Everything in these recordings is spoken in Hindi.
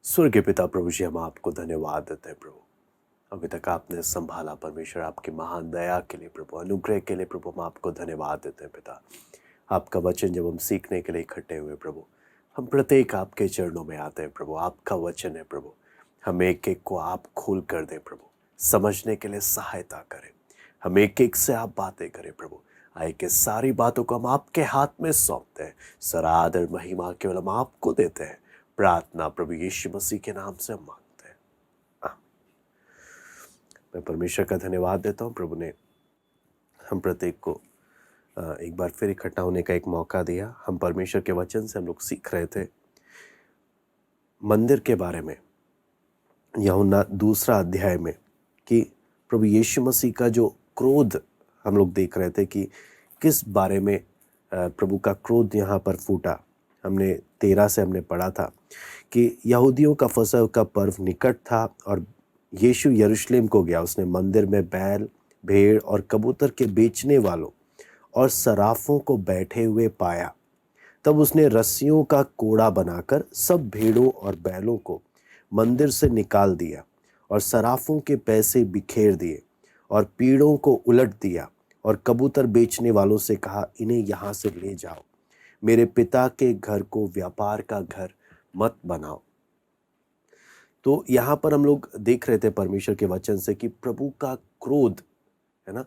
स्वर्गीय पिता प्रभु जी, हम आपको धन्यवाद देते हैं प्रभु। अभी तक आपने संभाला परमेश्वर, आपकी महान दया के लिए प्रभु, अनुग्रह के लिए प्रभु, हम आपको धन्यवाद देते हैं पिता। आपका वचन जब हम सीखने के लिए इकट्ठे हुए प्रभु, हम प्रत्येक आपके चरणों में आते हैं प्रभु। आपका वचन है प्रभु, हम एक एक को आप खोल कर दें प्रभु, समझने के लिए सहायता करें। हम एक एक से आप बातें करें प्रभु। आए के सारी बातों को हम आपके हाथ में सौंपते हैं। सारा आदर महिमा केवल हम आपको देते हैं। प्रार्थना प्रभु यीशु मसीह के नाम से हम मांगते हैं, आमीन। मैं परमेश्वर का धन्यवाद देता हूँ, प्रभु ने हम प्रत्येक को एक बार फिर इकट्ठा होने का एक मौका दिया। हम परमेश्वर के वचन से हम लोग सीख रहे थे मंदिर के बारे में, यूहन्ना 2 अध्याय में, कि प्रभु यीशु मसीह का जो क्रोध हम लोग देख रहे थे कि किस बारे में प्रभु का क्रोध यहाँ पर फूटा। हमने 13 से हमने पढ़ा था कि यहूदियों का फसह का पर्व निकट था और यीशु यरूशलेम को गया। उसने मंदिर में बैल, भेड़ और कबूतर के बेचने वालों और सराफों को बैठे हुए पाया। तब उसने रस्सियों का कोड़ा बनाकर सब भेड़ों और बैलों को मंदिर से निकाल दिया और सराफों के पैसे बिखेर दिए और पीड़ों को उलट दिया और कबूतर बेचने वालों से कहा, इन्हें यहाँ से ले जाओ, मेरे पिता के घर को व्यापार का घर मत बनाओ। तो यहाँ पर हम लोग देख रहे थे परमेश्वर के वचन से कि प्रभु का क्रोध है ना।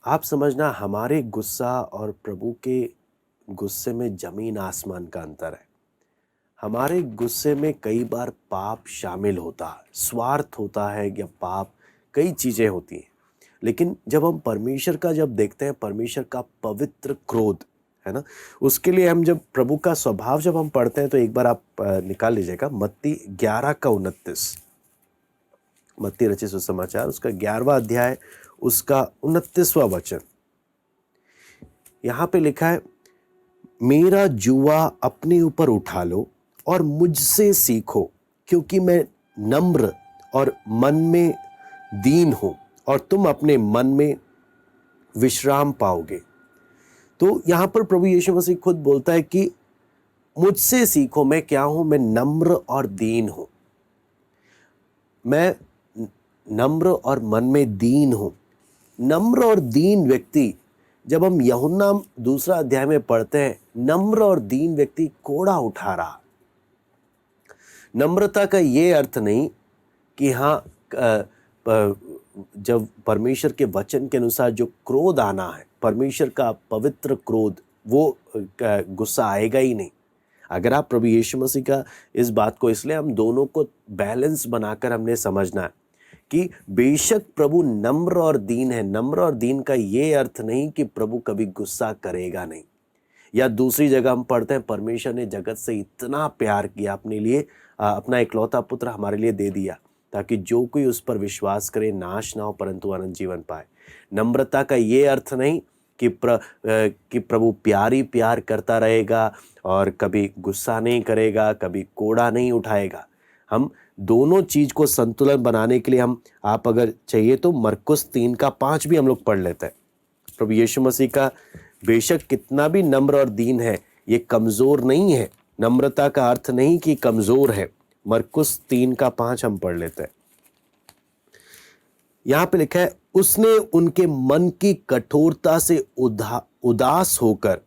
आप समझना, हमारे गुस्सा और प्रभु के गुस्से में जमीन आसमान का अंतर है। हमारे गुस्से में कई बार पाप शामिल होता है, स्वार्थ होता है या पाप, कई चीज़ें होती हैं। लेकिन जब हम परमेश्वर का जब देखते हैं, परमेश्वर का पवित्र क्रोध है ना, उसके लिए हम जब प्रभु का स्वभाव जब हम पढ़ते हैं तो एक बार आप निकाल लीजिएगा मत्ती 11:29। मत्ती रचित सुसमाचार उसका 11वां अध्याय उसका 29वां वचन। यहाँ पे लिखा है, मेरा जुआ अपने ऊपर उठा लो और मुझसे सीखो, क्योंकि मैं नम्र और मन में दीन हूं और तुम अपने मन में विश्राम पाओगे। तो यहाँ पर प्रभु यीशु मसीह खुद बोलता है कि मुझसे सीखो, मैं क्या हूं, मैं नम्र और दीन हूं। मैं नम्र और मन में दीन हूं। नम्र और दीन व्यक्ति, जब हम यूहन्ना 2 अध्याय में पढ़ते हैं, नम्र और दीन व्यक्ति कोड़ा उठा रहा। नम्रता का ये अर्थ नहीं कि हाँ जब परमेश्वर के वचन के अनुसार जो क्रोध आना है, परमेश्वर का पवित्र क्रोध, वो गुस्सा आएगा ही नहीं। अगर आप प्रभु यीशु मसीह का इस बात को, इसलिए हम दोनों को बैलेंस बनाकर हमने समझना है कि बेशक प्रभु नम्र और दीन है। नम्र और दीन का ये अर्थ नहीं कि प्रभु कभी गुस्सा करेगा नहीं। या दूसरी जगह हम पढ़ते हैं, परमेश्वर ने जगत से इतना प्यार किया, अपने लिए अपना इकलौता पुत्र हमारे लिए दे दिया, ताकि जो कोई उस पर विश्वास करे नाश ना हो परंतु अनंत जीवन पाए। नम्रता का ये अर्थ नहीं कि प्रभु प्यार ही प्यार करता रहेगा और कभी गुस्सा नहीं करेगा, कभी कोड़ा नहीं उठाएगा। हम दोनों चीज को संतुलन बनाने के लिए आप अगर चाहिए तो मरकुस 3:5 भी हम लोग पढ़ लेते हैं। प्रभु यीशु मसीह का बेशक कितना भी नम्र और दीन है, ये कमजोर नहीं है। नम्रता का अर्थ नहीं कि कमजोर है। मरकुस 3:5 हम पढ़ लेते हैं। यहां पे लिखा है, उसने उनके मन की कठोरता से उदास होकर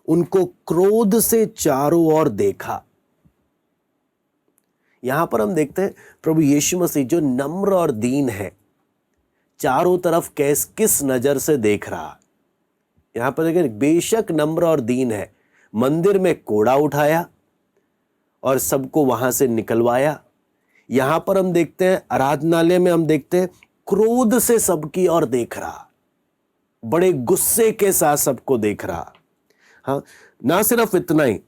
उनको क्रोध से चारों ओर देखा। यहां पर हम देखते हैं प्रभु यीशु मसीह जो नम्र और दीन है, चारों तरफ किस नजर से देख रहा। यहां पर देखें, बेशक नम्र और दीन है, मंदिर में कोड़ा उठाया और सबको वहां से निकलवाया। यहां पर हम देखते हैं, आराधनालय में हम देखते हैं, क्रोध से सबकी ओर देख रहा, बड़े गुस्से के साथ सबको देख रहा। हाँ, ना सिर्फ इतना ही,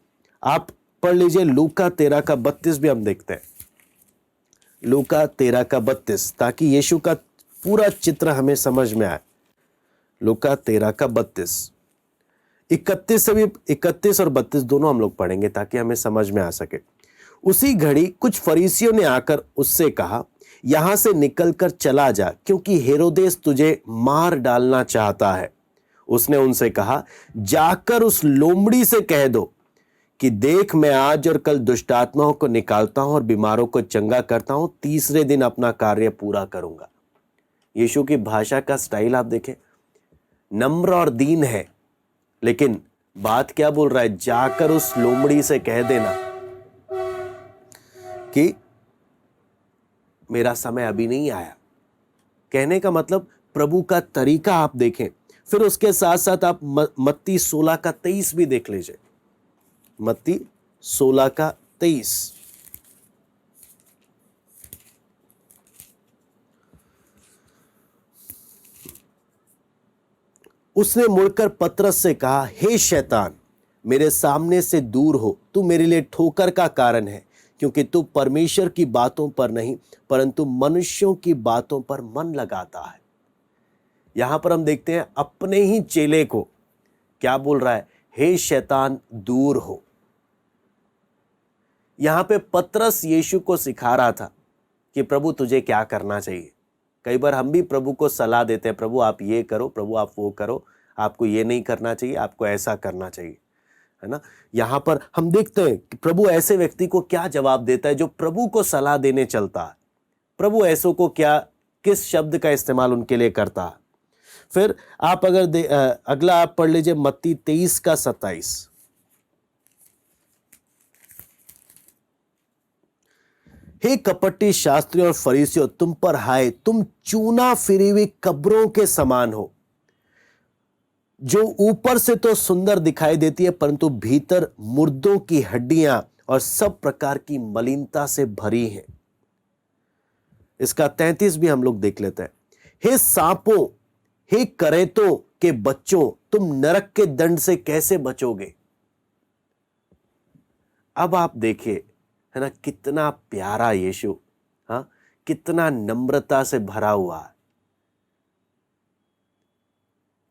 आप पढ़ लीजिए लूका 13:32 भी हम देखते हैं। लूका 13:32, ताकि यीशु का पूरा चित्र हमें समझ में आए। लूका 13:32, 31 और 32 दोनों हम लोग पढ़ेंगे ताकि हमें समझ में आ सके। उसी घड़ी कुछ फरीसियों ने आकर उससे कहा, यहां से निकलकर चला जा, क्योंकि हेरोदेस तुझे मार डालना चाहता है। उसने उनसे कहा, जाकर उस लोमड़ी से कह दो कि देख मैं आज और कल दुष्ट आत्माओं को निकालता हूं और बीमारों को चंगा करता हूं, तीसरे दिन अपना कार्य पूरा करूंगा। यीशु की भाषा का स्टाइल आप देखें, नम्र और दीन है, लेकिन बात क्या बोल रहा है, जाकर उस लोमड़ी से कह देना कि मेरा समय अभी नहीं आया। कहने का मतलब प्रभु का तरीका आप देखें। फिर उसके साथ साथ आप मत्ती 16 का 23 भी देख लीजिए। मत्ती 16 का 23। उसने मुड़कर पतरस से कहा, हे शैतान, मेरे सामने से दूर हो, तू मेरे लिए ठोकर का कारण है, क्योंकि तू परमेश्वर की बातों पर नहीं परंतु मनुष्यों की बातों पर मन लगाता है। यहां पर हम देखते हैं अपने ही चेले को क्या बोल रहा है, हे शैतान दूर हो। यहां पे पतरस यीशु को सिखा रहा था कि प्रभु तुझे क्या करना चाहिए। कई बार हम भी प्रभु को सलाह देते हैं, प्रभु आप ये करो, प्रभु आप वो करो, आपको ये नहीं करना चाहिए, आपको ऐसा करना चाहिए, है ना। यहां पर हम देखते हैं कि प्रभु ऐसे व्यक्ति को क्या जवाब देता है जो प्रभु को सलाह देने चलता है। प्रभु ऐसों को क्या, किस शब्द का इस्तेमाल उनके लिए करता है। फिर आप अगर अगला आप पढ़ लीजिए मत्ती 23 का 27। हे कपटी शास्त्रियों और फरीसियों, तुम पर हाय, तुम चूना फिरी हुई कब्रों के समान हो, जो ऊपर से तो सुंदर दिखाई देती है परंतु भीतर मुर्दों की हड्डियां और सब प्रकार की मलिनता से भरी हैं। इसका 33 भी हम लोग देख लेते हैं। हे सांपों, हे करेतों के बच्चों, तुम नरक के दंड से कैसे बचोगे। अब आप देखिए, है ना, कितना प्यारा यीशु, हाँ, कितना नम्रता से भरा हुआ है।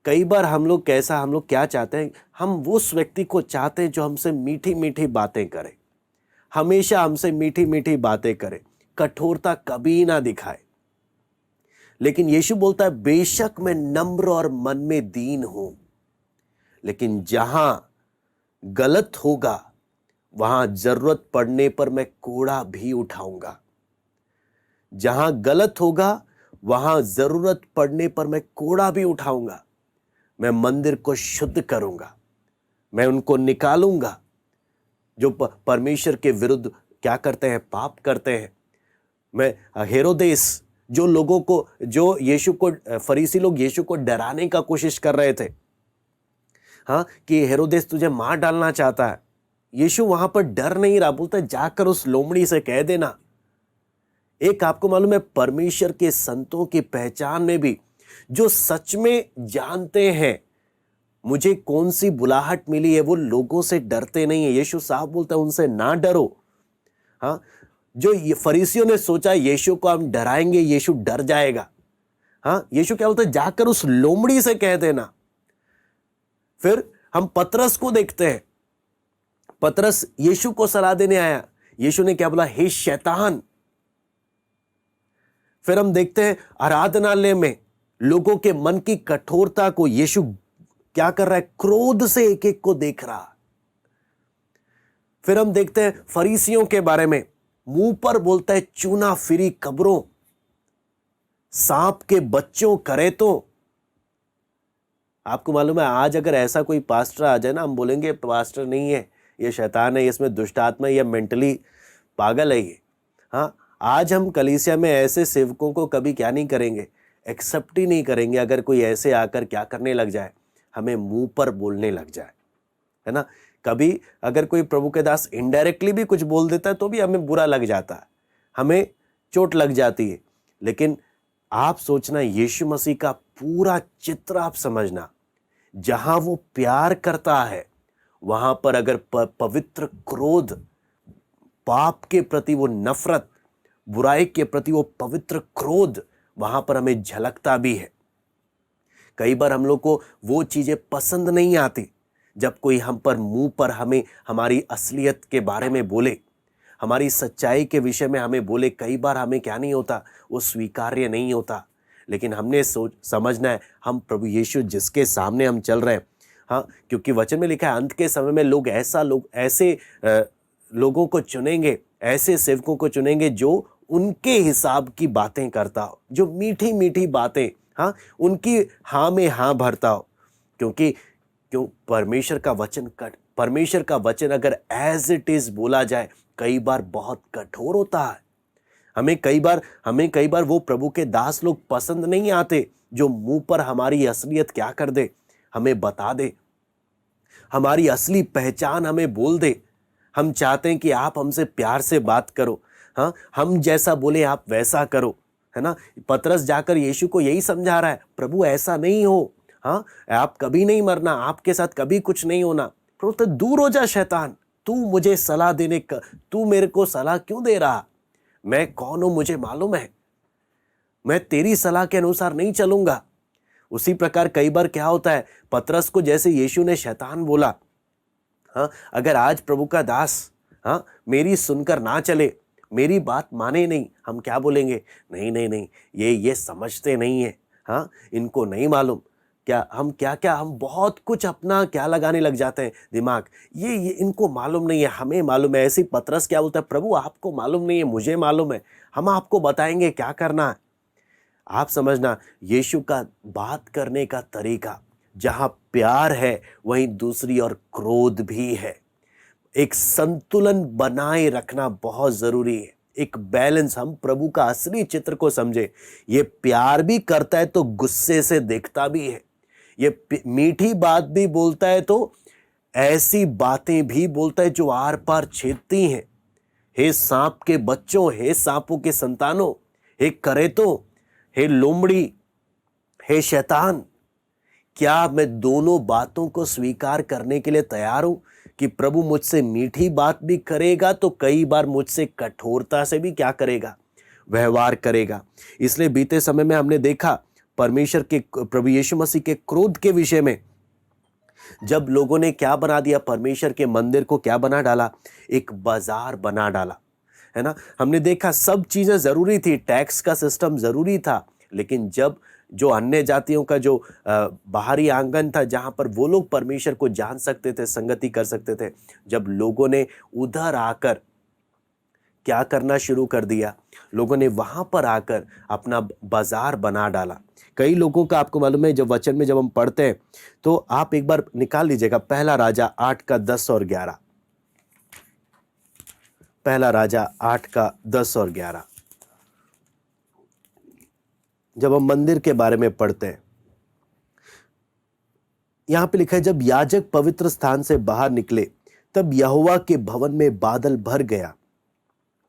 कई बार हम लोग क्या चाहते हैं, हम उस व्यक्ति को चाहते हैं जो हमसे मीठी मीठी बातें करे, हमेशा हमसे मीठी मीठी बातें करे, कठोरता कभी ना दिखाए। लेकिन यीशु बोलता है, बेशक मैं नम्र और मन में दीन हूं, लेकिन जहां गलत होगा वहां जरूरत पड़ने पर मैं कोड़ा भी उठाऊंगा। जहां गलत होगा वहां जरूरत पड़ने पर मैं कोड़ा भी उठाऊंगा। मैं मंदिर को शुद्ध करूंगा, मैं उनको निकालूंगा जो परमेश्वर के विरुद्ध क्या करते हैं, पाप करते हैं। मैं हेरोदेस, जो लोगों को, जो यीशु को, फरीसी लोग यीशु को डराने का कोशिश कर रहे थे, हाँ, कि हेरोदेस तुझे मार डालना चाहता है, यीशु वहां पर डर नहीं रहा, बोलता है जाकर उस लोमड़ी से कह देना। एक आपको मालूम है, परमेश्वर के संतों की पहचान में भी जो सच में जानते हैं मुझे कौन सी बुलाहट मिली है, वो लोगों से डरते नहीं है। यीशु साहब बोलता है उनसे ना डरो। हाँ, जो ये फरीसियों ने सोचा यीशु को हम डराएंगे, यीशु डर जाएगा। हाँ, यीशु क्या बोलता है, जाकर उस लोमड़ी से कह देना। फिर हम पतरस को देखते हैं, पतरस यीशु को सलाह देने आया, यीशु ने क्या बोला, हे शैतान। फिर हम देखते हैं आराधनालय में लोगों के मन की कठोरता को यीशु क्या कर रहा है, क्रोध से एक एक को देख रहा। फिर हम देखते हैं फरीसियों के बारे में, मुंह पर बोलता है चूना फिरी कब्रों, सांप के बच्चों, करेतों। आपको मालूम है, आज अगर ऐसा कोई पास्टर आ जाए ना, हम बोलेंगे पास्टर नहीं है, ये शैतान है, इसमें दुष्ट आत्मा, ये मेंटली पागल है ये। हाँ, आज हम कलीसिया में ऐसे सेवकों को कभी क्या नहीं करेंगे, एक्सेप्ट ही नहीं करेंगे। अगर कोई ऐसे आकर क्या करने लग जाए, हमें मुंह पर बोलने लग जाए, है ना। कभी अगर कोई प्रभु के दास इनडायरेक्टली भी कुछ बोल देता है तो भी हमें बुरा लग जाता है, हमें चोट लग जाती है। लेकिन आप सोचना, यीशु मसीह का पूरा चित्र आप समझना, जहां वो प्यार करता है वहां पर अगर पवित्र क्रोध, पाप के प्रति वो नफरत, बुराई के प्रति वो पवित्र क्रोध वहां पर हमें झलकता भी है। कई बार हम लोग को वो चीजें पसंद नहीं आती, जब कोई हम पर मुंह पर हमें हमारी असलियत के बारे में बोले, हमारी सच्चाई के विषय में हमें बोले। कई बार हमें क्या नहीं होता, वो स्वीकार्य नहीं होता। लेकिन हमने समझना है, हम प्रभु यीशु जिसके सामने हम चल रहे हैं, हाँ, क्योंकि वचन में लिखा है अंत के समय में लोग ऐसे लोगों को चुनेंगे, ऐसे सेवकों को चुनेंगे जो उनके हिसाब की बातें करता हो, जो मीठी मीठी बातें, हाँ, उनकी हाँ में हाँ भरता हो। क्यों परमेश्वर का वचन अगर एज इट इज बोला जाए कई बार बहुत कठोर होता है। हमें कई बार वो प्रभु के दास लोग पसंद नहीं आते जो मुंह पर हमारी असलियत क्या कर दे, हमें बता दे, हमारी असली पहचान हमें बोल दे। हम चाहते हैं कि आप हमसे प्यार से बात करो, हाँ, हम जैसा बोले आप वैसा करो, है ना। पतरस जाकर यीशु को यही समझा रहा है, प्रभु ऐसा नहीं हो, हाँ, आप कभी नहीं मरना, आपके साथ कभी कुछ नहीं होना। प्रभु तो दूर हो जा शैतान, तू मेरे को सलाह क्यों दे रहा? मैं कौन हूं मुझे मालूम है, मैं तेरी सलाह के अनुसार नहीं चलूंगा। उसी प्रकार कई बार क्या होता है, पतरस को जैसे यीशु ने शैतान बोला, हाँ, अगर आज प्रभु का दास, हाँ, मेरी सुनकर ना चले, मेरी बात माने नहीं, हम क्या बोलेंगे? नहीं नहीं नहीं, ये समझते नहीं है, हाँ, इनको नहीं मालूम। हम बहुत कुछ अपना क्या लगाने लग जाते हैं दिमाग, ये इनको मालूम नहीं है, हमें मालूम है। ऐसी पतरस क्या बोलता है, प्रभु आपको मालूम नहीं है, मुझे मालूम है, हम आपको बताएंगे क्या करना है। आप समझना, यीशु का बात करने का तरीका, जहां प्यार है वहीं दूसरी ओर क्रोध भी है। एक संतुलन बनाए रखना बहुत जरूरी है, एक बैलेंस। हम प्रभु का असली चित्र को समझे, ये प्यार भी करता है तो गुस्से से देखता भी है, ये मीठी बात भी बोलता है तो ऐसी बातें भी बोलता है जो आर पार छेदती हैं। हे सांप के बच्चों, हे सांपों के संतानों, हे करेतों, हे लोमड़ी, हे शैतान, क्या मैं दोनों बातों को स्वीकार करने के लिए तैयार हूं कि प्रभु मुझसे मीठी बात भी करेगा तो कई बार मुझसे कठोरता से भी क्या करेगा, व्यवहार करेगा। इसलिए बीते समय में हमने देखा परमेश्वर के, प्रभु यीशु मसीह के क्रोध के विषय में, जब लोगों ने क्या बना दिया, परमेश्वर के मंदिर को क्या बना डाला, एक बाजार बना डाला, है ना। हमने देखा सब चीजें जरूरी थी, टैक्स का सिस्टम जरूरी था, लेकिन जब जो अन्य जातियों का जो बाहरी आंगन था जहां पर वो लोग परमेश्वर को जान सकते थे, संगति कर सकते थे, जब लोगों ने उधर आकर क्या करना शुरू कर दिया, लोगों ने वहां पर आकर अपना बाजार बना डाला। कई लोगों का आपको मालूम है, जब वचन में जब हम पढ़ते हैं तो आप एक बार निकाल लीजिएगा पहला राजा 8 का 10 और 11। पहला राजा 8 का 10 और 11। जब हम मंदिर के बारे में पढ़ते हैं, यहां पे लिखा है, जब याजक पवित्र स्थान से बाहर निकले तब यहोवा के भवन में बादल भर गया,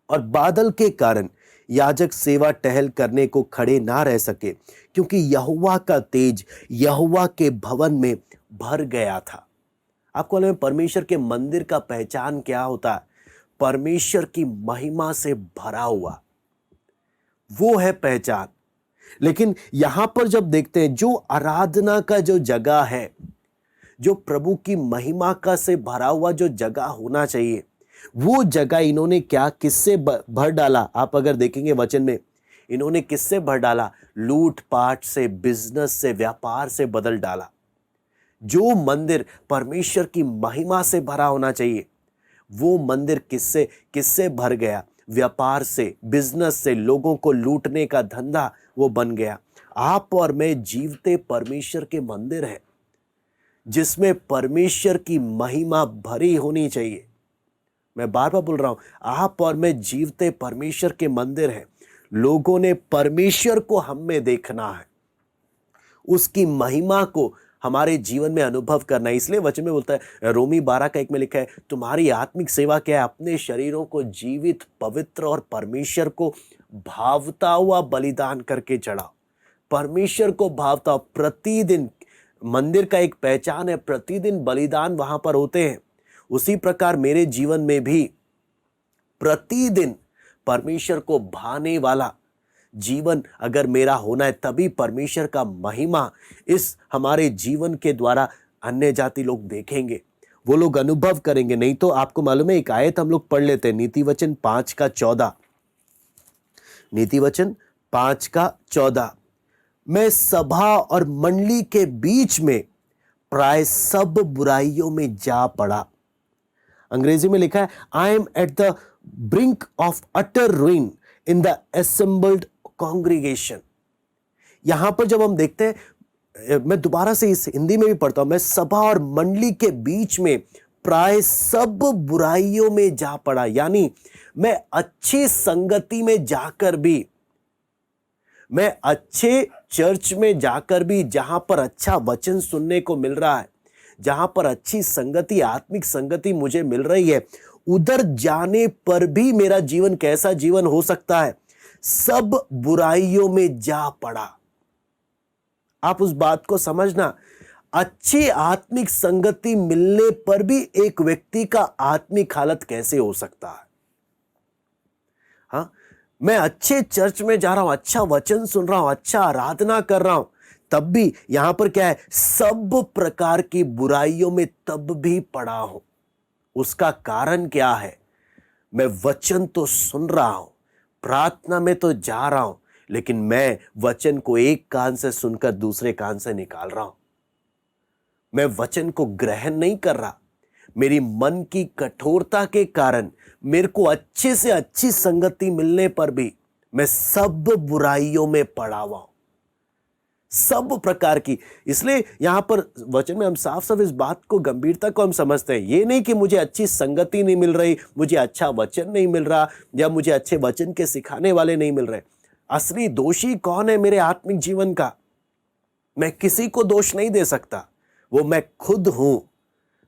और बादल के कारण याजक सेवा टहल करने को खड़े ना रह सके, क्योंकि यहोवा का तेज यहोवा के भवन में भर गया था। आपको मालूम है परमेश्वर के मंदिर का पहचान क्या होता है? परमेश्वर की महिमा से भरा हुआ, वो है पहचान। लेकिन यहां पर जब देखते हैं, जो आराधना का जो जगह है, जो प्रभु की महिमा का से भरा हुआ जो जगह होना चाहिए, वो जगह इन्होंने क्या, किससे भर डाला? आप अगर देखेंगे वचन में, इन्होंने किससे भर डाला? लूट पाट से, बिजनेस से, व्यापार से बदल डाला। जो मंदिर परमेश्वर की महिमा से भरा होना चाहिए, वो मंदिर किससे भर गया? व्यापार से, बिजनेस से, लोगों को लूटने का धंधा वो बन गया। आप और मैं जीवते परमेश्वर के मंदिर हैं, जिसमें परमेश्वर की महिमा भरी होनी चाहिए। मैं बार बार बोल रहा हूं, आप और मैं जीवते परमेश्वर के मंदिर हैं। लोगों ने परमेश्वर को हम में देखना है, उसकी महिमा को हमारे जीवन में अनुभव करना है। इसलिए वचन में बोलता है, रोमी 12 का 1 में लिखा है, तुम्हारी आत्मिक सेवा क्या है? अपने शरीरों को जीवित, पवित्र और परमेश्वर को भावता हुआ बलिदान करके चढ़ाओ। परमेश्वर को भावता हुआ, प्रतिदिन मंदिर का एक पहचान है, प्रतिदिन बलिदान वहां पर होते हैं। उसी प्रकार मेरे जीवन में भी प्रतिदिन परमेश्वर को भाने वाला जीवन अगर मेरा होना है, तभी परमेश्वर का महिमा इस हमारे जीवन के द्वारा अन्य जाति लोग देखेंगे, वो लोग अनुभव करेंगे। नहीं तो आपको मालूम है, एक आयत हम लोग पढ़ लेते हैं, नीतिवचन 5 का 14। नीतिवचन 5 का 14, मैं सभा और मंडली के बीच में प्राय सब बुराइयों में जा पड़ा। अंग्रेजी में लिखा है, I am at the brink of utter ruin in the assembled congregation. यहां पर जब हम देखते हैं, मैं दोबारा से इस हिंदी में भी पढ़ता हूं, मैं सभा और मंडली के बीच में प्राय सब बुराइयों में जा पड़ा, यानी मैं अच्छी संगति में जाकर भी, मैं अच्छे चर्च में जाकर भी, जहां पर अच्छा वचन सुनने को मिल रहा है, जहां पर अच्छी संगति, आत्मिक संगति मुझे मिल रही है, उधर जाने पर भी मेरा जीवन कैसा जीवन हो सकता है? सब बुराइयों में जा पड़ा। आप उस बात को समझना, अच्छी आत्मिक संगति मिलने पर भी एक व्यक्ति का आत्मिक हालत कैसे हो सकता है। हाँ, मैं अच्छे चर्च में जा रहा हूं, अच्छा वचन सुन रहा हूं, अच्छा आराधना कर रहा हूं, तब भी यहां पर क्या है? सब प्रकार की बुराइयों में तब भी पड़ा हूं। उसका कारण क्या है? मैं वचन तो सुन रहा हूं, प्रार्थना में तो जा रहा हूं, लेकिन मैं वचन को एक कान से सुनकर दूसरे कान से निकाल रहा हूं। मैं वचन को ग्रहण नहीं कर रहा। मेरी मन की कठोरता के कारण मेरे को अच्छे से अच्छी संगति मिलने पर भी मैं सब बुराइयों में पड़ा हुआ हूं, सब प्रकार की। इसलिए यहां पर वचन में हम साफ साफ इस बात को, गंभीरता को हम समझते हैं। ये नहीं कि मुझे अच्छी संगति नहीं मिल रही, मुझे अच्छा वचन नहीं मिल रहा, या मुझे अच्छे वचन के सिखाने वाले नहीं मिल रहे। असली दोषी कौन है मेरे आत्मिक जीवन का? मैं किसी को दोष नहीं दे सकता, वो मैं खुद हूं।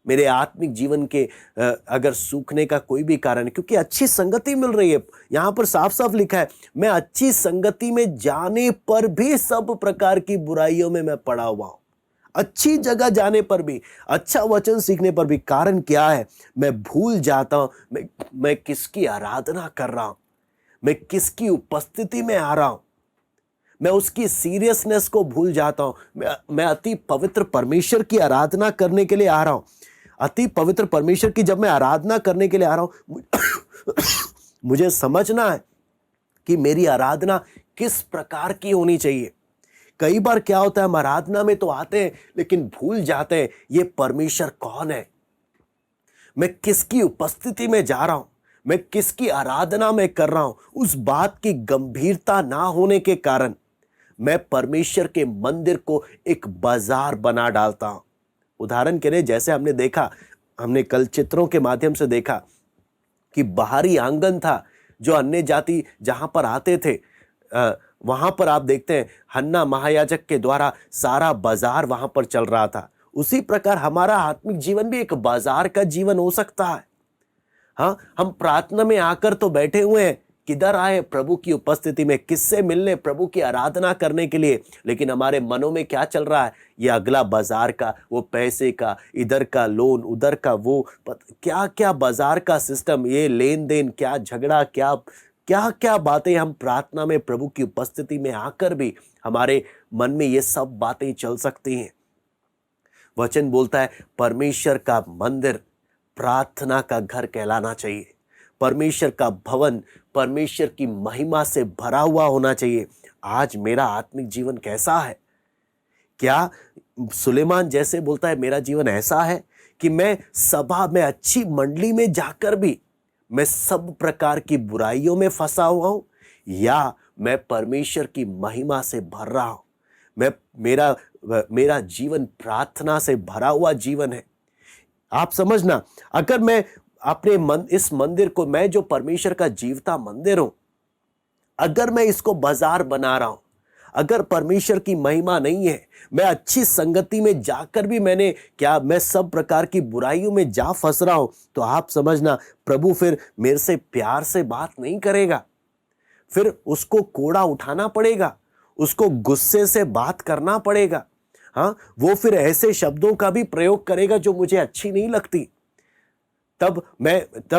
मेरे आत्मिक जीवन के अगर सूखने का कोई भी कारण है, क्योंकि अच्छी संगति मिल रही है। यहां पर साफ साफ लिखा है, मैं अच्छी संगति में जाने पर भी सब प्रकार की बुराइयों में मैं पड़ा हुआ हूं। अच्छी जगह जाने पर भी, अच्छा वचन सीखने पर भी। कारण क्या है? मैं भूल जाता हूं मैं किसकी आराधना कर रहा हूं, मैं किसकी उपस्थिति में आ रहा हूं। मैं उसकी सीरियसनेस को भूल जाता हूं। मैं अति पवित्र परमेश्वर की आराधना करने के लिए आ रहा हूं। अति पवित्र परमेश्वर की जब मैं आराधना करने के लिए आ रहा हूं, मुझे समझना है कि मेरी आराधना किस प्रकार की होनी चाहिए। कई बार क्या होता है, हम आराधना में तो आते हैं लेकिन भूल जाते हैं ये परमेश्वर कौन है, मैं किसकी उपस्थिति में जा रहा हूं, मैं किसकी आराधना में कर रहा हूं। उस बात की गंभीरता ना होने के कारण मैं परमेश्वर के मंदिर को एक बाजार बना डालता हूं। उदाहरण के लिए, जैसे हमने देखा, हमने कल चित्रों के माध्यम से देखा कि बाहरी आंगन था जो अन्य जाति जहां पर आते थे, वहां पर आप देखते हैं हन्ना महायाजक के द्वारा सारा बाजार वहां पर चल रहा था। उसी प्रकार हमारा आत्मिक जीवन भी एक बाजार का जीवन हो सकता है। हाँ, हम प्रार्थना में आकर तो बैठे हुए हैं, किधर आए? प्रभु की उपस्थिति में, किससे मिलने? प्रभु की आराधना करने के लिए। लेकिन हमारे मनों में क्या चल रहा है? ये अगला बाजार का, वो पैसे का, इधर का लोन, उधर का वो, क्या क्या बाजार का सिस्टम, ये लेन देन, क्या झगड़ा, क्या क्या क्या बातें। हम प्रार्थना में, प्रभु की उपस्थिति में आकर भी हमारे मन में ये सब बातें चल सकती हैं। वचन बोलता है परमेश्वर का मंदिर प्रार्थना का घर कहलाना चाहिए। परमेश्वर का भवन परमेश्वर की महिमा से भरा हुआ होना चाहिए। आज मेरा आत्मिक जीवन कैसा है? क्या सुलेमान जैसे बोलता है मेरा जीवन ऐसा है कि मैं सभा में, अच्छी मंडली में जाकर भी मैं सब प्रकार की बुराइयों में फंसा हुआ हूं, या मैं परमेश्वर की महिमा से भर रहा हूं? मेरा जीवन प्रार्थना से भरा हुआ जीवन है। आप समझना, अगर मैं अपने इस मंदिर को, मैं जो परमेश्वर का जीवता मंदिर हूं, अगर मैं इसको बाजार बना रहा हूं, अगर परमेश्वर की महिमा नहीं है, मैं अच्छी संगति में जाकर भी मैं सब प्रकार की बुराइयों में जा फंस रहा हूं, तो आप समझना प्रभु फिर मेरे से प्यार से बात नहीं करेगा। फिर उसको कोड़ा उठाना पड़ेगा, उसको गुस्से से बात करना पड़ेगा। हाँ, वो फिर ऐसे शब्दों का भी प्रयोग करेगा जो मुझे अच्छी नहीं लगती। तब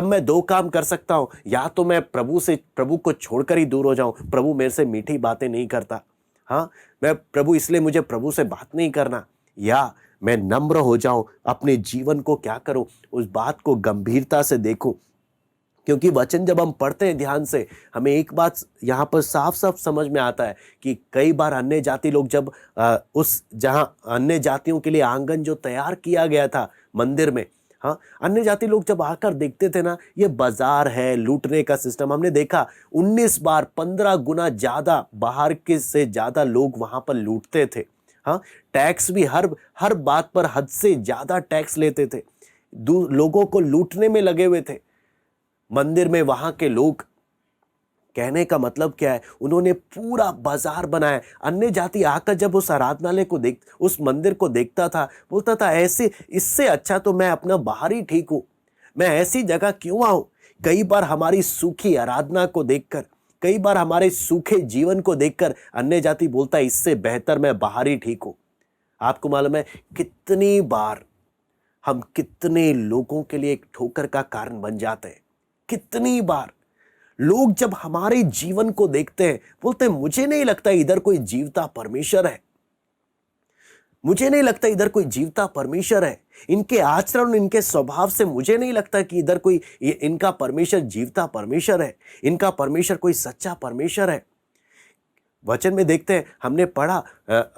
मैं दो काम कर सकता हूं, या तो मैं प्रभु को छोड़कर ही दूर हो जाऊं, प्रभु मेरे से मीठी बातें नहीं करता, हाँ मैं प्रभु, इसलिए मुझे प्रभु से बात नहीं करना, या मैं नम्र हो जाऊं, अपने जीवन को क्या करूं, उस बात को गंभीरता से देखूं। क्योंकि वचन जब हम पढ़ते हैं ध्यान से, हमें एक बात यहाँ पर साफ साफ समझ में आता है कि कई बार अन्य जाति लोग जब उस जहाँ अन्य जातियों के लिए आंगन जो तैयार किया गया था मंदिर में, हाँ, अन्य जाति लोग जब आकर देखते थे ना, ये बाजार है, लूटने का सिस्टम, हमने देखा 19 बार 15 गुना ज्यादा बाहर के से ज्यादा लोग वहां पर लूटते थे। हाँ, टैक्स भी हर बात पर हद से ज्यादा टैक्स लेते थे, लोगों को लूटने में लगे हुए थे मंदिर में वहां के लोग। कहने का मतलब क्या है, उन्होंने पूरा बाजार बनाया। अन्य जाति आकर जब उस आराधनालय को उस मंदिर को देखता था, बोलता था ऐसे इससे अच्छा तो मैं अपना बाहर ही ठीक हूं, मैं ऐसी जगह क्यों आऊं। कई बार हमारी सूखी आराधना को देखकर, कई बार हमारे सूखे जीवन को देखकर अन्य जाति बोलता है इससे बेहतर मैं बाहर ही ठीक हूं। आपको मालूम है कितनी बार हम कितने लोगों के लिए एक ठोकर का कारण बन जाते हैं। कितनी बार लोग जब हमारे जीवन को देखते हैं बोलते हैं मुझे नहीं लगता इधर कोई जीवता परमेश्वर है, मुझे नहीं लगता इधर कोई जीवता परमेश्वर है। इनके आचरण, इनके स्वभाव से मुझे नहीं लगता कि इधर कोई इनका परमेश्वर जीवता परमेश्वर है, इनका परमेश्वर कोई सच्चा परमेश्वर है। वचन में देखते हैं, हमने पढ़ा,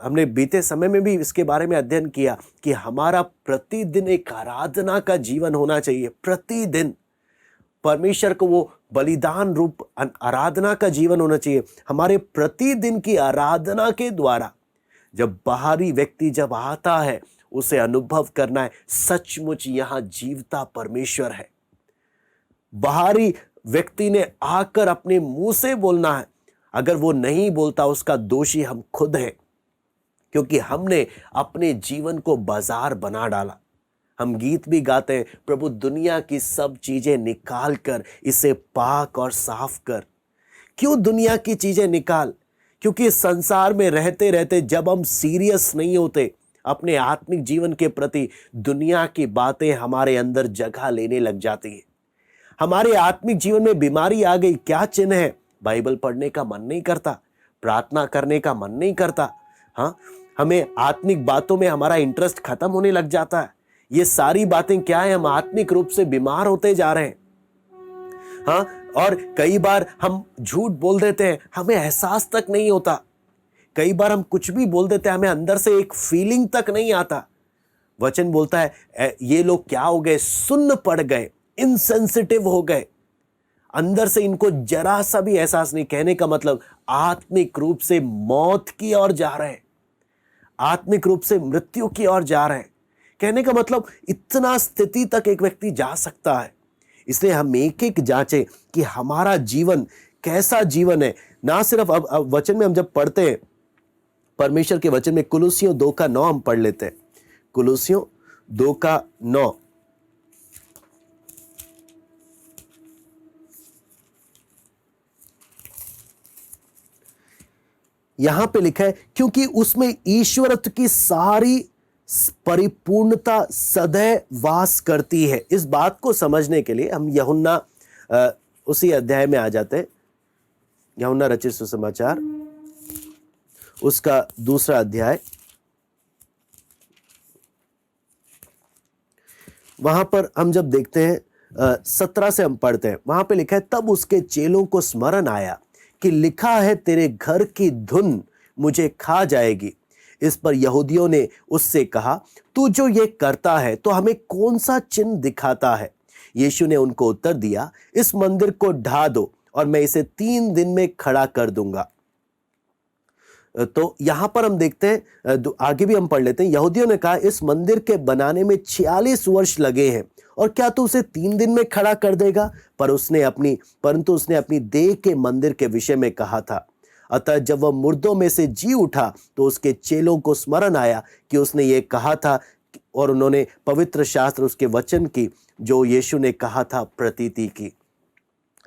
हमने बीते समय में भी इसके बारे में अध्ययन किया कि हमारा प्रतिदिन एक आराधना का जीवन होना चाहिए। प्रतिदिन परमेश्वर को वो बलिदान रूप आराधना का जीवन होना चाहिए। हमारे प्रतिदिन की आराधना के द्वारा जब बाहरी व्यक्ति जब आता है, उसे अनुभव करना है सचमुच यहाँ जीवता परमेश्वर है। बाहरी व्यक्ति ने आकर अपने मुंह से बोलना है, अगर वो नहीं बोलता उसका दोषी हम खुद हैं, क्योंकि हमने अपने जीवन को बाजार बना डाला। हम गीत भी गाते हैं, प्रभु दुनिया की सब चीजें निकाल कर इसे पाक और साफ कर। क्यों दुनिया की चीजें निकाल? क्योंकि इस संसार में रहते रहते जब हम सीरियस नहीं होते अपने आत्मिक जीवन के प्रति, दुनिया की बातें हमारे अंदर जगह लेने लग जाती है। हमारे आत्मिक जीवन में बीमारी आ गई, क्या चिन्ह है? बाइबल पढ़ने का मन नहीं करता, प्रार्थना करने का मन नहीं करता। हाँ, हमें आत्मिक बातों में हमारा इंटरेस्ट खत्म होने लग जाता है। ये सारी बातें क्या है? हम आत्मिक रूप से बीमार होते जा रहे हैं। हाँ, और कई बार हम झूठ बोल देते हैं, हमें एहसास तक नहीं होता। कई बार हम कुछ भी बोल देते हैं, हमें अंदर से एक फीलिंग तक नहीं आता। वचन बोलता है ये लोग क्या हो गए? सुन्न पड़ गए, इनसेंसिटिव हो गए, अंदर से इनको जरा सा भी एहसास नहीं। कहने का मतलब आत्मिक रूप से मौत की ओर जा रहे हैं, आत्मिक रूप से मृत्यु की ओर जा रहे हैं। कहने का मतलब इतना स्थिति तक एक व्यक्ति जा सकता है। इसलिए हम एक एक जांचें कि हमारा जीवन कैसा जीवन है। ना सिर्फ अब वचन में हम जब पढ़ते हैं, परमेश्वर के वचन में कुलुसियों 2:9 हम पढ़ लेते हैं। कुलुसियों 2:9 यहां पे लिखा है, क्योंकि उसमें ईश्वरत्व की सारी परिपूर्णता सदैव वास करती है। इस बात को समझने के लिए हम यूहन्ना उसी अध्याय में आ जाते हैं। यूहन्ना रचित सुसमाचार उसका 2 अध्याय, वहां पर हम जब देखते हैं 17 से हम पढ़ते हैं, वहां पे लिखा है, तब उसके चेलों को स्मरण आया कि लिखा है तेरे घर की धुन मुझे खा जाएगी। इस पर यहूदियों ने उससे कहा, तू जो ये करता है तो हमें कौन सा चिन्ह दिखाता है? यीशु ने उनको उत्तर दिया, इस मंदिर को ढा दो और मैं इसे 3 दिन में खड़ा कर दूंगा। तो यहां पर हम देखते हैं, आगे भी हम पढ़ लेते हैं। यहूदियों ने कहा, इस मंदिर के बनाने में 46 वर्ष लगे हैं और क्या तू उसे 3 दिन में खड़ा कर देगा? परंतु उसने अपनी देह के मंदिर के विषय में कहा था। अतः जब वह मुर्दों में से जी उठा तो उसके चेलों को स्मरण आया कि उसने ये कहा था, और उन्होंने पवित्र शास्त्र उसके वचन की जो यीशु ने कहा था प्रतीति की।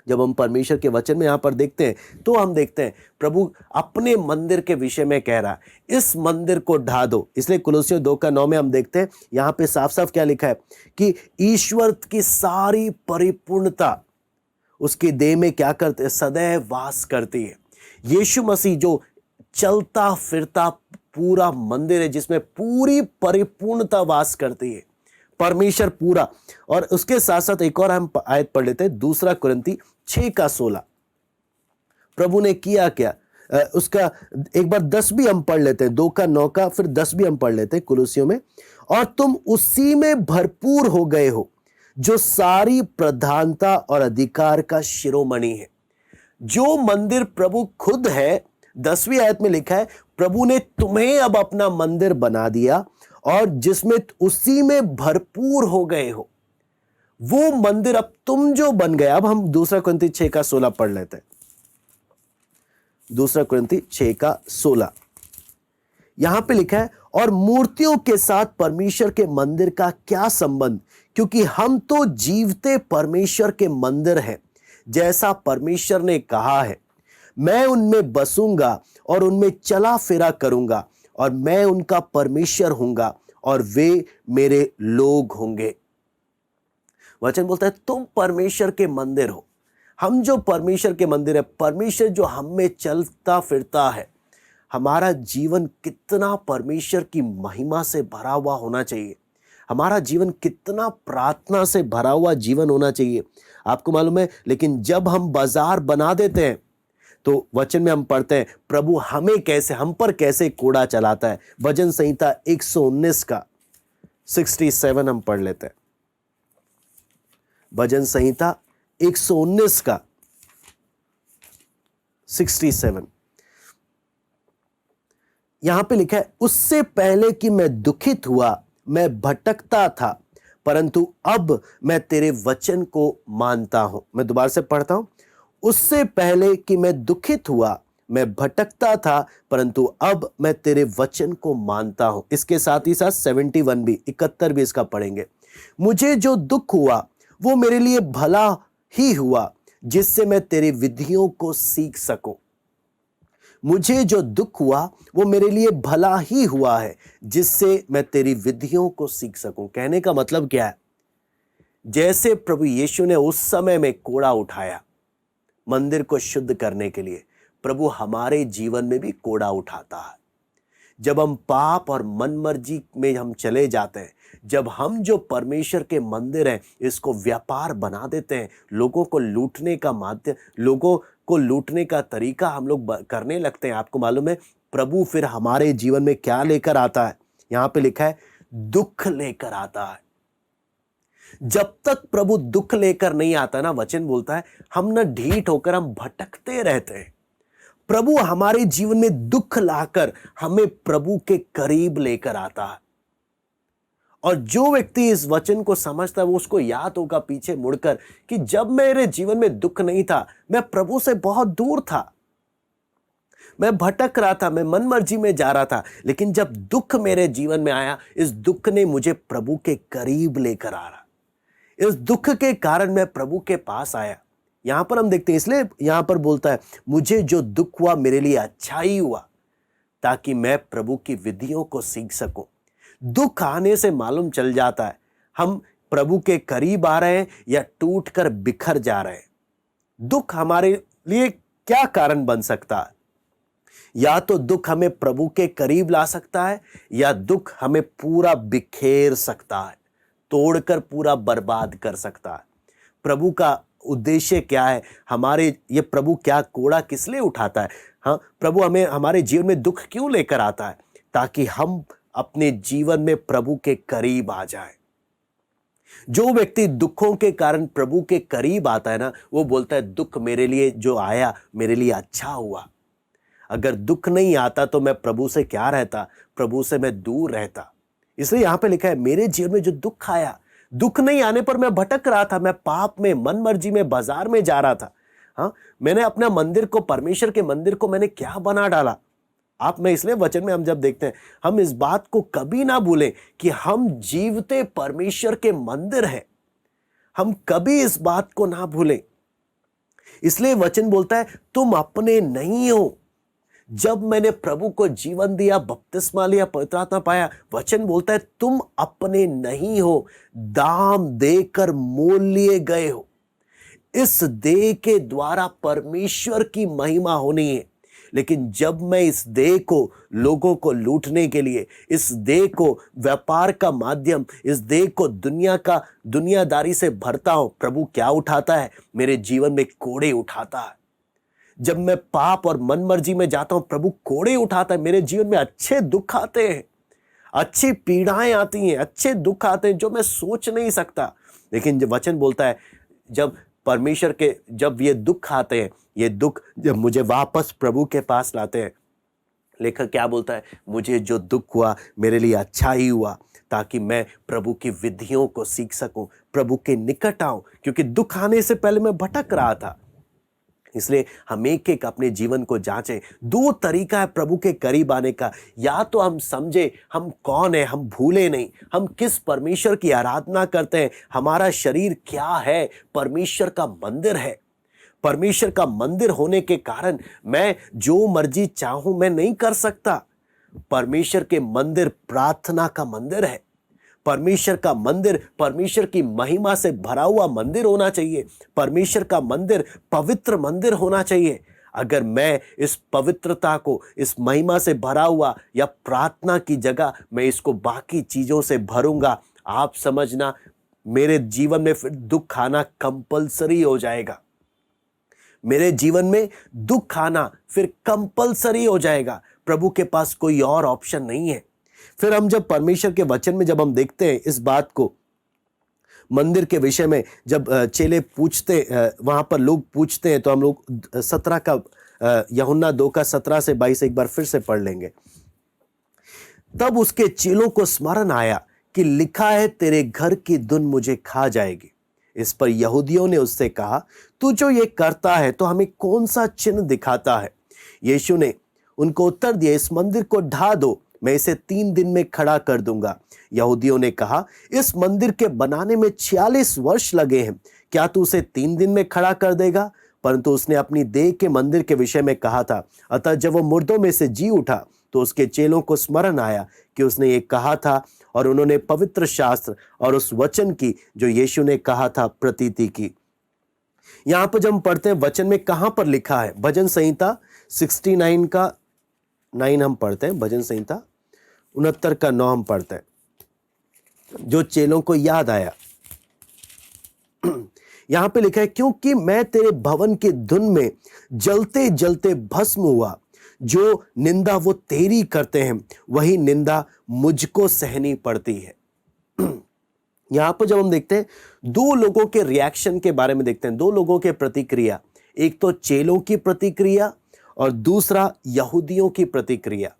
जब हम परमेश्वर के वचन में यहाँ पर देखते हैं तो हम देखते हैं प्रभु अपने मंदिर के विषय में कह रहा है, इस मंदिर को ढा दो। इसलिए कुलुसियों 2:9 में हम देखते हैं, यहाँ पे साफ साफ क्या लिखा है कि ईश्वर की सारी परिपूर्णता उसकी देह में क्या करते हैं? सदैव वास करती है। यीशु मसीह जो चलता फिरता पूरा मंदिर है जिसमें पूरी परिपूर्णता वास करती है। परमेश्वर पूरा। और उसके साथ साथ एक और हम आयत पढ़ लेते हैं, 2 कुरिन्ती 6:16। प्रभु ने किया क्या, उसका एक बार 10 भी हम पढ़ लेते हैं, 2:9 का, फिर 10 भी हम पढ़ लेते हैं कुलुसियों में। और तुम उसी में भरपूर हो गए हो, जो सारी प्रधानता और अधिकार का शिरोमणि है। जो मंदिर प्रभु खुद है, 10वीं आयत में लिखा है, प्रभु ने तुम्हें अब अपना मंदिर बना दिया, और जिसमें उसी में भरपूर हो गए हो, वो मंदिर अब तुम जो बन गए। अब हम 2 कुरिन्ती 6:16 पढ़ लेते हैं। 2 कुरिन्ती 6:16 यहां पे लिखा है, और मूर्तियों के साथ परमेश्वर के मंदिर का क्या संबंध, क्योंकि हम तो जीवते परमेश्वर के मंदिर हैं, जैसा परमेश्वर ने कहा है, मैं उनमें बसूंगा और उनमें चला फिरा करूंगा, और मैं उनका परमेश्वर हूंगा और वे मेरे लोग होंगे। वचन बोलता है तुम परमेश्वर के मंदिर हो। हम जो परमेश्वर के मंदिर है, परमेश्वर जो हम में चलता फिरता है, हमारा जीवन कितना परमेश्वर की महिमा से भरा हुआ होना चाहिए। हमारा जीवन कितना प्रार्थना से भरा हुआ जीवन होना चाहिए, आपको मालूम है। लेकिन जब हम बाजार बना देते हैं, तो वचन में हम पढ़ते हैं प्रभु हमें कैसे, हम पर कैसे कोड़ा चलाता है। भजन संहिता 119 का 67 हम पढ़ लेते हैं। भजन संहिता 119 का 67 यहां पे लिखा है, उससे पहले कि मैं दुखित हुआ, मैं भटकता था, परंतु अब मैं तेरे वचन को मानता हूं। मैं दोबारा से पढ़ता हूं, उससे पहले कि मैं दुखित हुआ, मैं भटकता था, परंतु अब मैं तेरे वचन को मानता हूं। इसके साथ ही साथ 71 भी, 71 भी इसका पढ़ेंगे। मुझे जो दुख हुआ वो मेरे लिए भला ही हुआ, जिससे मैं तेरी विधियों को सीख सकूं। मुझे जो दुख हुआ वो मेरे लिए भला ही हुआ है, जिससे मैं तेरी विधियों को सीख सकूं। कहने का मतलब क्या है, जैसे प्रभु यीशु ने उस समय में कोड़ा उठाया मंदिर को शुद्ध करने के लिए, प्रभु हमारे जीवन में भी कोड़ा उठाता है। जब हम पाप और मनमर्जी में हम चले जाते हैं, जब हम जो परमेश्वर के मंदिर हैं इसको व्यापार बना देते हैं, लोगों को लूटने का माध्यम, लोगों को लूटने का तरीका हम लोग करने लगते हैं, आपको मालूम है प्रभु फिर हमारे जीवन में क्या लेकर आता है। यहां पे लिखा है दुख लेकर आता है। जब तक प्रभु दुख लेकर नहीं आता ना, वचन बोलता है हम ना ढीठ होकर हम भटकते रहते हैं। प्रभु हमारे जीवन में दुख लाकर हमें प्रभु के करीब लेकर आता है। और जो व्यक्ति इस वचन को समझता है, वो उसको याद होगा पीछे मुड़कर कि जब मेरे जीवन में दुख नहीं था, मैं प्रभु से बहुत दूर था, मैं भटक रहा था, मैं मनमर्जी में जा रहा था। लेकिन जब दुख मेरे जीवन में आया, इस दुख ने मुझे प्रभु के करीब लेकर आ रहा। इस दुख के कारण मैं प्रभु के पास आया। यहां पर हम देखते हैं, इसलिए यहां पर बोलता है मुझे जो दुख हुआ मेरे लिए अच्छा ही हुआ, ताकि मैं प्रभु की विधियों को सीख सकूं। दुख आने से मालूम चल जाता है हम प्रभु के करीब आ रहे हैं या टूट कर बिखर जा रहे हैं। दुख हमारे लिए क्या कारण बन सकता है? या तो दुख हमें प्रभु के करीब ला सकता है, या दुख हमें पूरा बिखेर सकता है, तोड़कर पूरा बर्बाद कर सकता है। प्रभु का उद्देश्य क्या है? हमारे ये प्रभु क्या कोड़ा किस लिए उठाता है? हाँ, प्रभु हमें हमारे जीवन में दुख क्यों लेकर आता है? ताकि हम अपने जीवन में प्रभु के करीब आ जाए। जो व्यक्ति दुखों के कारण प्रभु के करीब आता है ना, वो बोलता है दुख मेरे लिए जो आया मेरे लिए अच्छा हुआ। अगर दुख नहीं आता तो मैं प्रभु से क्या रहता? प्रभु से मैं दूर रहता। इसलिए यहां पे लिखा है मेरे जीवन में जो दुख आया, दुख नहीं आने पर मैं भटक रहा था, मैं पाप में, मनमर्जी में, बाजार में जा रहा था। हाँ, मैंने अपना मंदिर को, परमेश्वर के मंदिर को मैंने क्या बना डाला। आप में इसलिए वचन में हम जब देखते हैं, हम इस बात को कभी ना भूलें कि हम जीवते परमेश्वर के मंदिर हैं। हम कभी इस बात को ना भूलें। इसलिए वचन बोलता है तुम अपने नहीं हो। जब मैंने प्रभु को जीवन दिया, बपतिस्मा लिया, पवित्र आत्मा पाया, वचन बोलता है तुम अपने नहीं हो, दाम देकर मोल लिए गए हो। इस देह के द्वारा परमेश्वर की महिमा होनी है। लेकिन जब मैं इस देह को लोगों को लूटने के लिए, इस देह को व्यापार का माध्यम, इस देह को दुनियादारी से भरता हूं, प्रभु क्या उठाता है? मेरे जीवन में कोड़े उठाता है। जब मैं पाप और मनमर्जी में जाता हूं, प्रभु कोड़े उठाता है। मेरे जीवन में अच्छे दुख आते हैं, अच्छी पीड़ाएं आती हैं, अच्छे दुख आते हैं जो मैं सोच नहीं सकता। लेकिन जब वचन बोलता है, जब ये दुख आते हैं, ये दुख जब मुझे वापस प्रभु के पास लाते हैं, लेखक क्या बोलता है? मुझे जो दुख हुआ मेरे लिए अच्छा ही हुआ, ताकि मैं प्रभु की विधियों को सीख सकूं, प्रभु के निकट आऊं। क्योंकि दुख आने से पहले मैं भटक रहा था। इसलिए हम एक एक अपने जीवन को जांचें। दो तरीका है प्रभु के करीब आने का। या तो हम समझे हम कौन है, हम भूले नहीं, हम किस परमेश्वर की आराधना करते हैं, हमारा शरीर क्या है? परमेश्वर का मंदिर है। परमेश्वर का मंदिर होने के कारण मैं जो मर्जी चाहूं मैं नहीं कर सकता। परमेश्वर के मंदिर प्रार्थना का मंदिर है। परमेश्वर का मंदिर परमेश्वर की महिमा से भरा हुआ मंदिर होना चाहिए। परमेश्वर का मंदिर पवित्र मंदिर होना चाहिए। अगर मैं इस पवित्रता को, इस महिमा से भरा हुआ या प्रार्थना की जगह मैं इसको बाकी चीजों से भरूंगा, आप समझना मेरे जीवन में फिर दुख आना कंपलसरी हो जाएगा। मेरे जीवन में दुख आना फिर कंपलसरी हो जाएगा। प्रभु के पास कोई और ऑप्शन नहीं है। फिर हम जब परमेश्वर के वचन में जब हम देखते हैं इस बात को, मंदिर के विषय में जब चेले पूछते, वहां पर लोग पूछते हैं, तो हम लोग 17 का यूहन्ना 2 का 17 से 22 एक बार फिर से पढ़ लेंगे। तब उसके चेलों को स्मरण आया कि लिखा है, तेरे घर की धुन मुझे खा जाएगी। इस पर यहूदियों ने उससे कहा, तू जो ये करता है तो हमें कौन सा चिन्ह दिखाता है? यीशु ने उनको उत्तर दिया, इस मंदिर को ढा दो, मैं इसे 3 दिन में खड़ा कर दूंगा। यहूदियों ने कहा, इस मंदिर के बनाने में 46 वर्ष लगे हैं, क्या तू उसे 3 दिन में खड़ा कर देगा? परंतु उसने अपनी देह के मंदिर के विषय में कहा था। अतः जब वो मुर्दों में से जी उठा तो उसके चेलों को स्मरण आया कि उसने ये कहा था, और उन्होंने पवित्र शास्त्र और उस वचन की जो यीशु ने कहा था प्रतीति की। यहां पर जब हम पढ़ते हैं वचन में कहां पर लिखा है, भजन संहिता 69 का 9 हम पढ़ते हैं, भजन संहिता 69 का 9 हम पढ़ते हैं, जो चेलों को याद आया। यहां पे लिखा है, क्योंकि मैं तेरे भवन की धुन में जलते जलते भस्म हुआ, जो निंदा वो तेरी करते हैं वही निंदा मुझको सहनी पड़ती है। यहां पर जब हम देखते हैं, 2 लोगों के रिएक्शन के बारे में देखते हैं, 2 लोगों के प्रतिक्रिया। एक तो चेलों की प्रतिक्रिया और दूसरा यहूदियों की प्रतिक्रिया।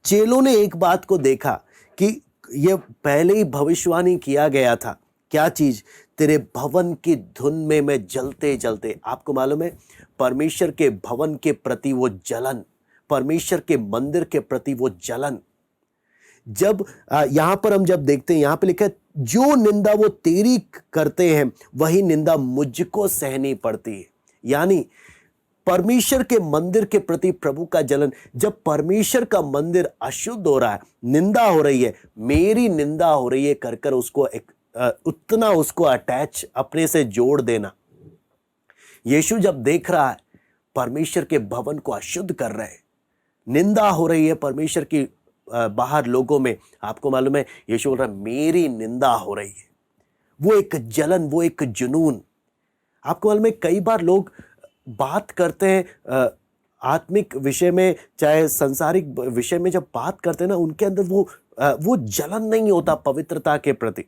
चेलों ने एक बात को देखा कि यह पहले ही भविष्यवाणी किया गया था। क्या चीज? तेरे भवन की धुन में मैं जलते जलते। आपको मालूम है, परमेश्वर के भवन के प्रति वो जलन, परमेश्वर के मंदिर के प्रति वो जलन। जब यहां पर हम जब देखते हैं, यहां पे लिखा है, जो निंदा वो तेरी करते हैं वही निंदा मुझको सहनी पड़ती है। यानी परमेश्वर के मंदिर के प्रति प्रभु का जलन। जब परमेश्वर का मंदिर अशुद्ध हो रहा है, निंदा हो रही है, मेरी निंदा हो रही है कर कर उसको उतना उसको अटैच, अपने से जोड़ देना। यीशु जब देख रहा है परमेश्वर के भवन को अशुद्ध कर रहे हैं, निंदा हो रही है परमेश्वर की बाहर लोगों में, आपको मालूम है यीशु बोल रहा है मेरी निंदा हो रही है। वो एक जलन, वो एक जुनून। आपको मालूम है कई बार लोग बात करते हैं आत्मिक विषय में, चाहे संसारिक विषय में, जब बात करते हैं ना, उनके अंदर वो जलन नहीं होता पवित्रता के प्रति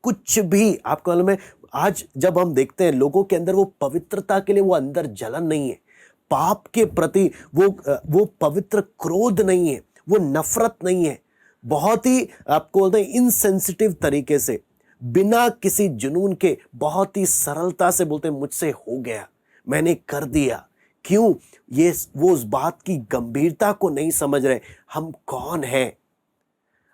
कुछ भी। आपको मालूम है आज जब हम देखते हैं लोगों के अंदर वो पवित्रता के लिए वो अंदर जलन नहीं है, पाप के प्रति वो पवित्र क्रोध नहीं है, वो नफरत नहीं है। बहुत ही आपको बोलते हैं इनसेंसिटिव तरीके से, बिना किसी जुनून के, बहुत ही सरलता से बोलते हैं मुझसे हो गया, मैंने कर दिया। क्यों? ये वो उस बात की गंभीरता को नहीं समझ रहे, हम कौन हैं।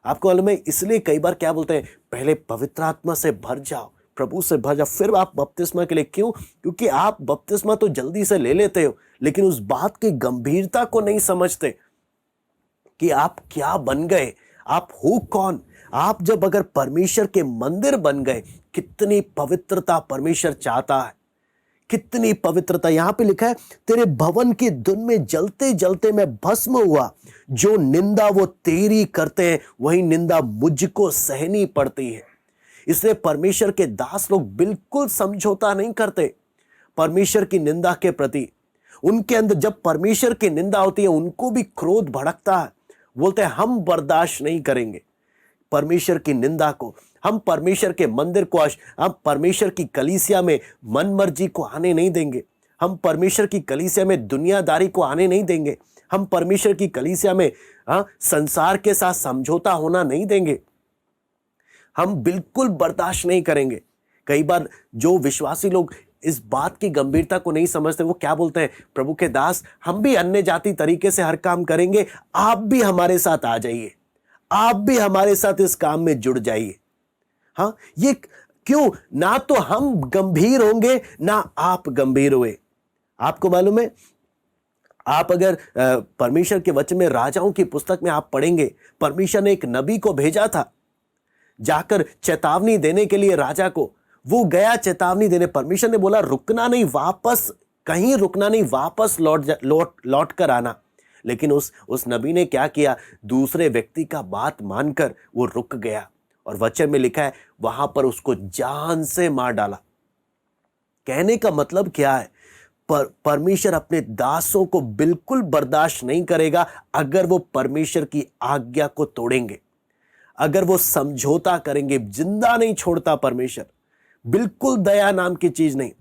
आपको मालूम है इसलिए कई बार क्या बोलते हैं, पहले पवित्र आत्मा से भर जाओ, प्रभु से भर जाओ, फिर आप बपतिस्मा के लिए। क्यों? क्योंकि आप बपतिस्मा तो जल्दी से ले लेते हो, लेकिन उस बात की गंभीरता को नहीं समझते कि आप क्या बन गए, आप हो कौन। आप जब अगर परमेश्वर के मंदिर बन गए, कितनी पवित्रता परमेश्वर चाहता है, कितनी पवित्रता। यहां पे लिखा है, तेरे भवन की धुन में जलते जलते मैं भस्म हुआ। जो निंदा वो तेरी करते हैं, वही निंदा मुझको सहनी पड़ती है। इसलिए परमेश्वर के दास लोग बिल्कुल समझौता नहीं करते परमेश्वर की निंदा के प्रति। उनके अंदर जब परमेश्वर की निंदा होती है, उनको भी क्रोध भड़कता है। बोलते हैं हम बर्दाश्त नहीं करेंगे परमेश्वर की निंदा को। हम परमेश्वर के मंदिर को, हम परमेश्वर की कलीसिया में मनमर्जी को आने नहीं देंगे। हम परमेश्वर की कलीसिया में दुनियादारी को आने नहीं देंगे। हम परमेश्वर की कलीसिया में संसार के साथ समझौता होना नहीं देंगे। हम बिल्कुल बर्दाश्त नहीं करेंगे। कई बार जो विश्वासी लोग इस बात की गंभीरता को नहीं समझते, वो क्या बोलते हैं, प्रभु के दास हम भी अन्य जाति तरीके से हर काम करेंगे, आप भी हमारे साथ आ जाइए, आप भी हमारे साथ इस काम में जुड़ जाइए। हाँ, ये क्यों? ना तो हम गंभीर होंगे ना आप गंभीर हुए। आपको मालूम है, आप अगर परमेश्वर के वचन में राजाओं की पुस्तक में आप पढ़ेंगे, परमेश्वर ने एक नबी को भेजा था जाकर चेतावनी देने के लिए राजा को। वो गया चेतावनी देने, परमेश्वर ने बोला रुकना नहीं, वापस कहीं रुकना नहीं, वापस लौट कर आना। लेकिन उस नबी ने क्या किया? दूसरे व्यक्ति का बात मानकर वो रुक गया, और वचन में लिखा है वहां पर उसको जान से मार डाला। कहने का मतलब क्या है? परमेश्वर अपने दासों को बिल्कुल बर्दाश्त नहीं करेगा अगर वो परमेश्वर की आज्ञा को तोड़ेंगे, अगर वो समझौता करेंगे। जिंदा नहीं छोड़ता परमेश्वर, बिल्कुल दया नाम की चीज नहीं।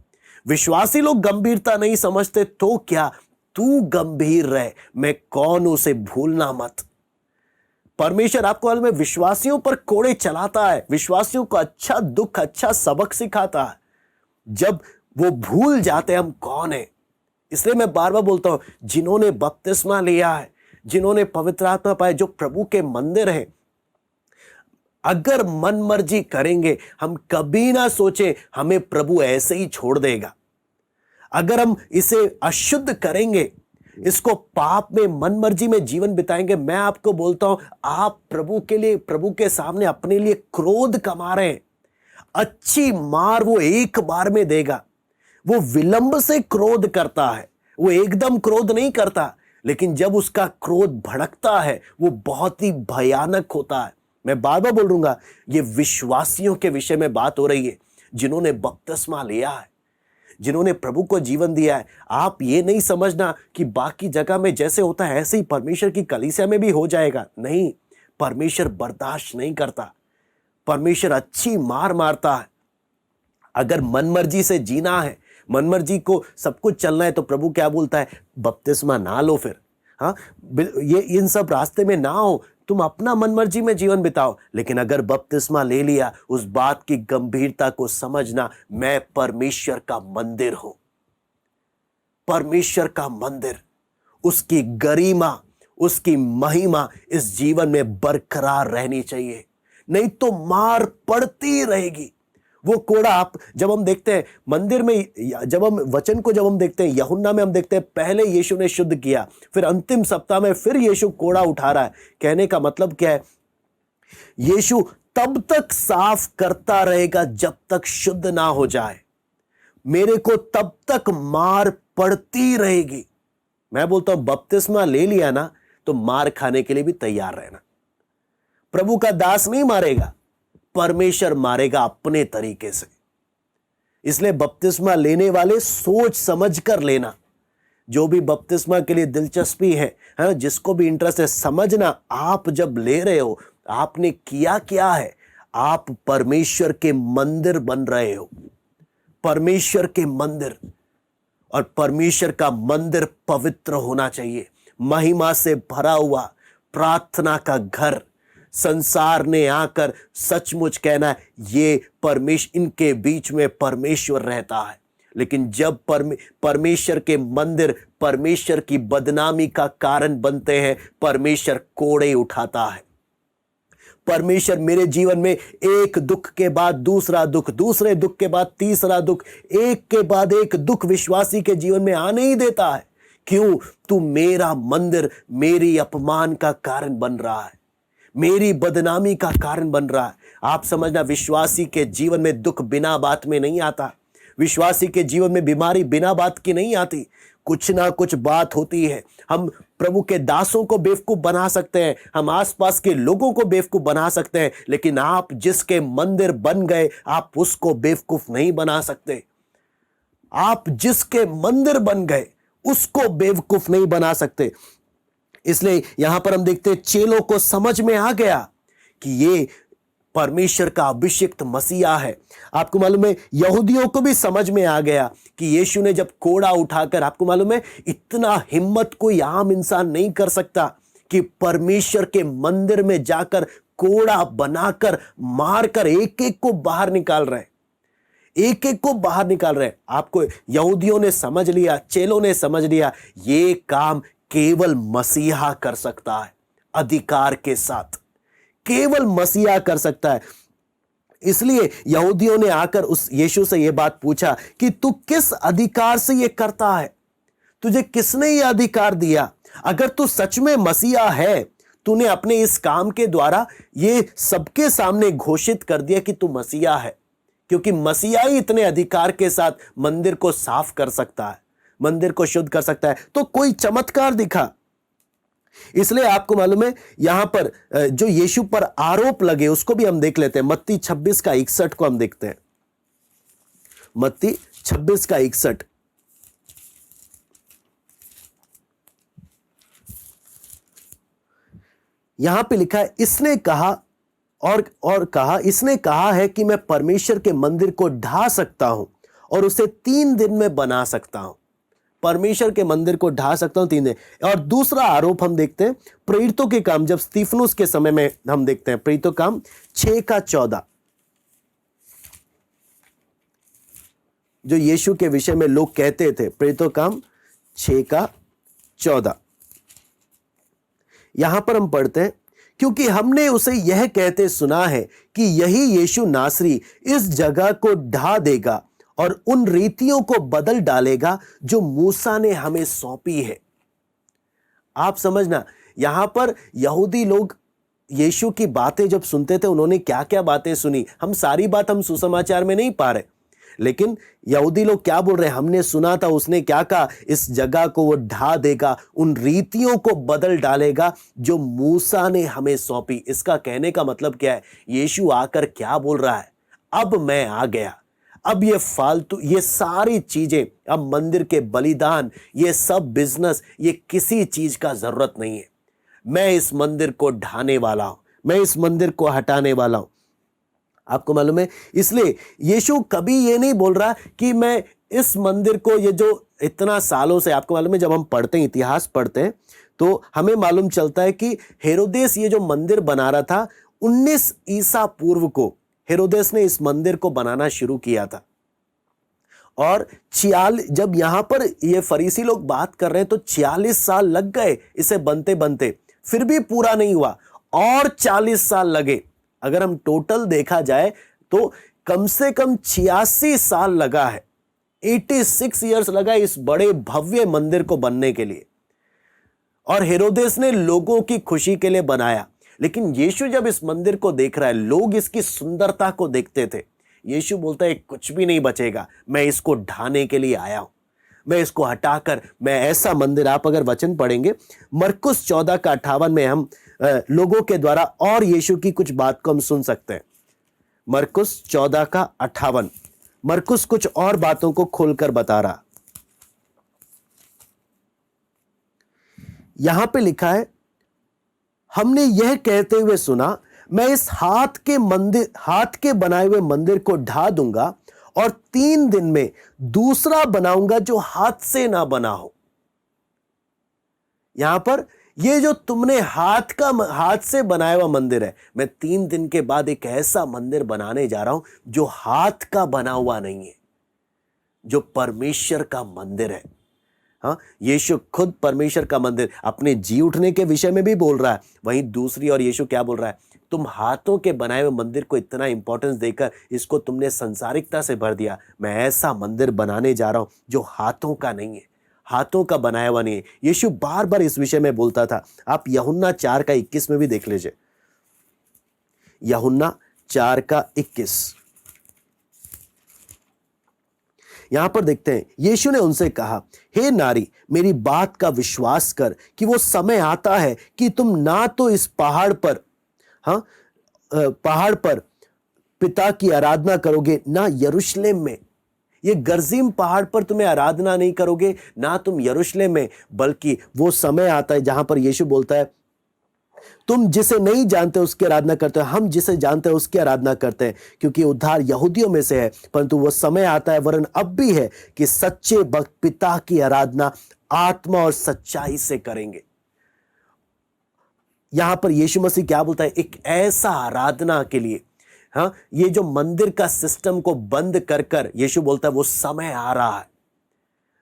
विश्वासी लोग गंभीरता नहीं समझते तो क्या, तू गंभीर रहे, मैं कौन हूं उसे भूलना मत। परमेश्वर आपको मालूम है विश्वासियों पर कोड़े चलाता है, विश्वासियों को अच्छा दुख, अच्छा सबक सिखाता है जब वो भूल जाते हम कौन है। इसलिए मैं बार बार बोलता हूं, जिन्होंने बपतिस्मा लिया है, जिन्होंने पवित्र आत्मा पाए, जो प्रभु के मंदिर है, अगर मन मर्जी करेंगे, हम कभी ना सोचे हमें प्रभु ऐसे ही छोड़ देगा। अगर हम इसे अशुद्ध करेंगे, इसको पाप में मन मर्जी में जीवन बिताएंगे, मैं आपको बोलता हूं आप प्रभु के लिए, प्रभु के सामने अपने लिए क्रोध कमा रहे हैं। अच्छी मार वो एक बार में देगा। वो विलंब से क्रोध करता है, वो एकदम क्रोध नहीं करता, लेकिन जब उसका क्रोध भड़कता है वो बहुत ही भयानक होता है। मैं बार बार बोलूंगा, ये विश्वासियों के विषय में बात हो रही है, जिन्होंने बपतिस्मा लिया है, जिन्होंने प्रभु को जीवन दिया है। आप ये नहीं समझना कि बाकी जगह में जैसे होता है ऐसे ही परमेश्वर की कलीसिया में भी हो जाएगा। नहीं, परमेश्वर बर्दाश्त नहीं करता, परमेश्वर अच्छी मार मारता है। अगर मनमर्जी से जीना है, मनमर्जी को सब कुछ चलना है, तो प्रभु क्या बोलता है? बपतिस्मा ना लो फिर। हाँ, ये इन सब रास्ते में ना हो, तुम अपना मनमर्जी में जीवन बिताओ। लेकिन अगर बपतिस्मा ले लिया, उस बात की गंभीरता को समझना, मैं परमेश्वर का मंदिर हूं। परमेश्वर का मंदिर, उसकी गरिमा, उसकी महिमा इस जीवन में बरकरार रहनी चाहिए, नहीं तो मार पड़ती रहेगी। वो कोड़ा आप जब हम देखते हैं मंदिर में, जब हम वचन को जब हम देखते हैं, यूहन्ना में हम देखते हैं पहले यीशु ने शुद्ध किया, फिर अंतिम सप्ताह में फिर यीशु कोड़ा उठा रहा है। कहने का मतलब क्या है? यीशु तब तक साफ करता रहेगा जब तक शुद्ध ना हो जाए। मेरे को तब तक मार पड़ती रहेगी। मैं बोलता हूं बपतिस्मा ले लिया ना, तो मार खाने के लिए भी तैयार रहना। प्रभु का दास नहीं मारेगा, परमेश्वर मारेगा अपने तरीके से। इसलिए बपतिस्मा लेने वाले सोच समझ कर लेना। जो भी बपतिस्मा के लिए दिलचस्पी है, जिसको भी इंटरेस्ट है, समझना आप जब ले रहे हो, आपने किया क्या है? आप परमेश्वर के मंदिर बन रहे हो, परमेश्वर के मंदिर। और परमेश्वर का मंदिर पवित्र होना चाहिए, महिमा से भरा हुआ, प्रार्थना का घर। संसार ने आकर सचमुच कहना है ये इनके बीच में परमेश्वर रहता है। लेकिन जब परमेश्वर के मंदिर परमेश्वर की बदनामी का कारण बनते हैं, परमेश्वर कोड़े उठाता है। परमेश्वर मेरे जीवन में एक दुख के बाद दूसरा दुख, दूसरे दुख के बाद तीसरा दुख, एक के बाद एक दुख विश्वासी के जीवन में आने ही देता है। क्यों? तू मेरा मंदिर मेरी अपमान का कारण बन रहा है, मेरी बदनामी का कारण बन रहा है। आप समझना, विश्वासी के जीवन में दुख बिना बात में नहीं आता। विश्वासी के जीवन में बीमारी बिना बात की नहीं आती, कुछ ना कुछ बात होती है। हम प्रभु के दासों को बेवकूफ बना सकते हैं, हम आसपास के लोगों को बेवकूफ बना सकते हैं, लेकिन आप जिसके मंदिर बन गए आप उसको बेवकूफ नहीं बना सकते। आप जिसके मंदिर बन गए उसको बेवकूफ नहीं बना सकते। इसलिए यहां पर हम देखते हैं चेलों को समझ में आ गया कि ये परमेश्वर का अभिषिक्त मसीहा है। आपको मालूम है यहूदियों को भी समझ में आ गया कि यीशु ने जब कोड़ा उठाकर, आपको मालूम है इतना हिम्मत कोई आम इंसान नहीं कर सकता कि परमेश्वर के मंदिर में जाकर कोड़ा बनाकर मारकर एक एक को बाहर निकाल रहे, एक एक को बाहर निकाल रहे। आपको यहूदियों ने समझ लिया, चेलों ने समझ लिया, ये काम केवल मसीहा कर सकता है, अधिकार के साथ केवल मसीहा कर सकता है। इसलिए यहूदियों ने आकर उस यीशु से यह बात पूछा कि तू किस अधिकार से यह करता है, तुझे किसने यह अधिकार दिया? अगर तू सच में मसीहा है, तूने अपने इस काम के द्वारा यह सबके सामने घोषित कर दिया कि तू मसीहा है, क्योंकि मसीहा ही इतने अधिकार के साथ मंदिर को साफ कर सकता है, मंदिर को शुद्ध कर सकता है। तो कोई चमत्कार दिखा। इसलिए आपको मालूम है यहां पर जो यीशु पर आरोप लगे उसको भी हम देख लेते हैं। मत्ती 26 का 61 को हम देखते हैं। मत्ती 26 का 61, यहां पे लिखा है, इसने कहा और कहा, इसने कहा है कि मैं परमेश्वर के मंदिर को ढा सकता हूं और उसे 3 दिन में बना सकता हूं। परमेश्वर के मंदिर को ढा सकता हूं 3 दिन। और दूसरा आरोप हम देखते हैं प्रेरितों के काम, जब स्तिफनुस के समय में हम देखते हैं प्रेरितों काम 6 का 14, जो यीशु के विषय में लोग कहते थे। प्रेरितों काम 6 का 14, यहां पर हम पढ़ते हैं, क्योंकि हमने उसे यह कहते सुना है कि यही यीशु नासरी इस जगह को ढा देगा और उन रीतियों को बदल डालेगा जो मूसा ने हमें सौंपी है। आप समझना, यहां पर यहूदी लोग यीशु की बातें जब सुनते थे, उन्होंने क्या क्या बातें सुनी, हम सारी बात हम सुसमाचार में नहीं पा रहे, लेकिन यहूदी लोग क्या बोल रहे हैं, हमने सुना था उसने क्या कहा, इस जगह को वो ढा देगा, उन रीतियों को बदल डालेगा जो मूसा ने हमें सौंपी। इसका कहने का मतलब क्या है? यीशु आकर क्या बोल रहा है, अब मैं आ गया, अब ये फालतू, ये सारी चीजें, अब मंदिर के बलिदान, ये सब बिजनेस, ये किसी चीज का जरूरत नहीं है। मैं इस मंदिर को ढाने वाला हूं, मैं इस मंदिर को हटाने वाला हूं। आपको मालूम है, इसलिए यीशु कभी ये नहीं बोल रहा कि मैं इस मंदिर को, ये जो इतना सालों से, आपको मालूम है जब हम पढ़ते हैं, इतिहास पढ़ते हैं, तो हमें मालूम चलता है कि हेरोदेस ये जो मंदिर बना रहा था, 19 ईसा पूर्व को हेरोदेस ने इस मंदिर को बनाना शुरू किया था। और 46, जब यहां पर ये फरीसी लोग बात कर रहे हैं, तो 46 साल लग गए इसे बनते बनते, फिर भी पूरा नहीं हुआ, और 40 साल लगे। अगर हम टोटल देखा जाए तो कम से कम 86 साल लगा है, 86 ईयर्स लगा इस बड़े भव्य मंदिर को बनने के लिए। और हेरोदेस ने लोगों की खुशी के लिए बनाया। लेकिन यीशु जब इस मंदिर को देख रहा है, लोग इसकी सुंदरता को देखते थे, यीशु बोलता है कुछ भी नहीं बचेगा, मैं इसको ढाने के लिए आया हूं, मैं इसको हटाकर मैं ऐसा मंदिर, आप अगर वचन पढ़ेंगे मरकुस 14 का 58 में हम लोगों के द्वारा और यीशु की कुछ बात को हम सुन सकते हैं। मरकुस 14 का 58, मरकुस कुछ और बातों को खोलकर बता रहा। यहां पे लिखा है, हमने यह कहते हुए सुना, मैं इस हाथ के बनाए हुए मंदिर को ढा दूंगा और 3 दिन में दूसरा बनाऊंगा जो हाथ से ना बना हो। यहां पर ये जो तुमने हाथ से बनाया हुआ मंदिर है, मैं 3 दिन के बाद एक ऐसा मंदिर बनाने जा रहा हूं जो हाथ का बना हुआ नहीं है, जो परमेश्वर का मंदिर है। हाँ, यीशु खुद परमेश्वर का मंदिर अपने जी उठने के विषय में भी बोल रहा है। वहीं दूसरी और यीशु क्या बोल रहा है, तुम हाथों के बनाए हुए मंदिर को इतना इंपॉर्टेंस देकर इसको तुमने संसारिकता से भर दिया। मैं ऐसा मंदिर बनाने जा रहा हूं जो हाथों का नहीं है, हाथों का बनाया हुआ नहीं है। यीशु बार बार इस विषय में बोलता था। आप यूहन्ना 4 का 21 में भी देख लीजिए, यूहन्ना 4 का 21। यहां पर देखते हैं, यीशु ने उनसे कहा, हे नारी, मेरी बात का विश्वास कर कि वो समय आता है कि तुम ना तो इस पहाड़ पर, हाँ, पहाड़ पर पिता की आराधना करोगे, ना यरूशलेम में। ये गर्जीम पहाड़ पर तुम्हें आराधना नहीं करोगे, ना तुम यरूशलेम में, बल्कि वो समय आता है जहां पर यीशु बोलता है, तुम जिसे नहीं जानते उसकी आराधना करते हो, हम जिसे जानते हैं उसकी आराधना करते हैं, क्योंकि उद्धार यहूदियों में से है। परंतु वो समय आता है, वरन अब भी है, कि सच्चे भक्त पिता की आराधना आत्मा और सच्चाई से करेंगे। यहां पर यीशु मसीह क्या बोलता है, एक ऐसा आराधना के लिए, हाँ, ये जो मंदिर का सिस्टम को बंद कर कर यीशु बोलता है वो समय आ रहा है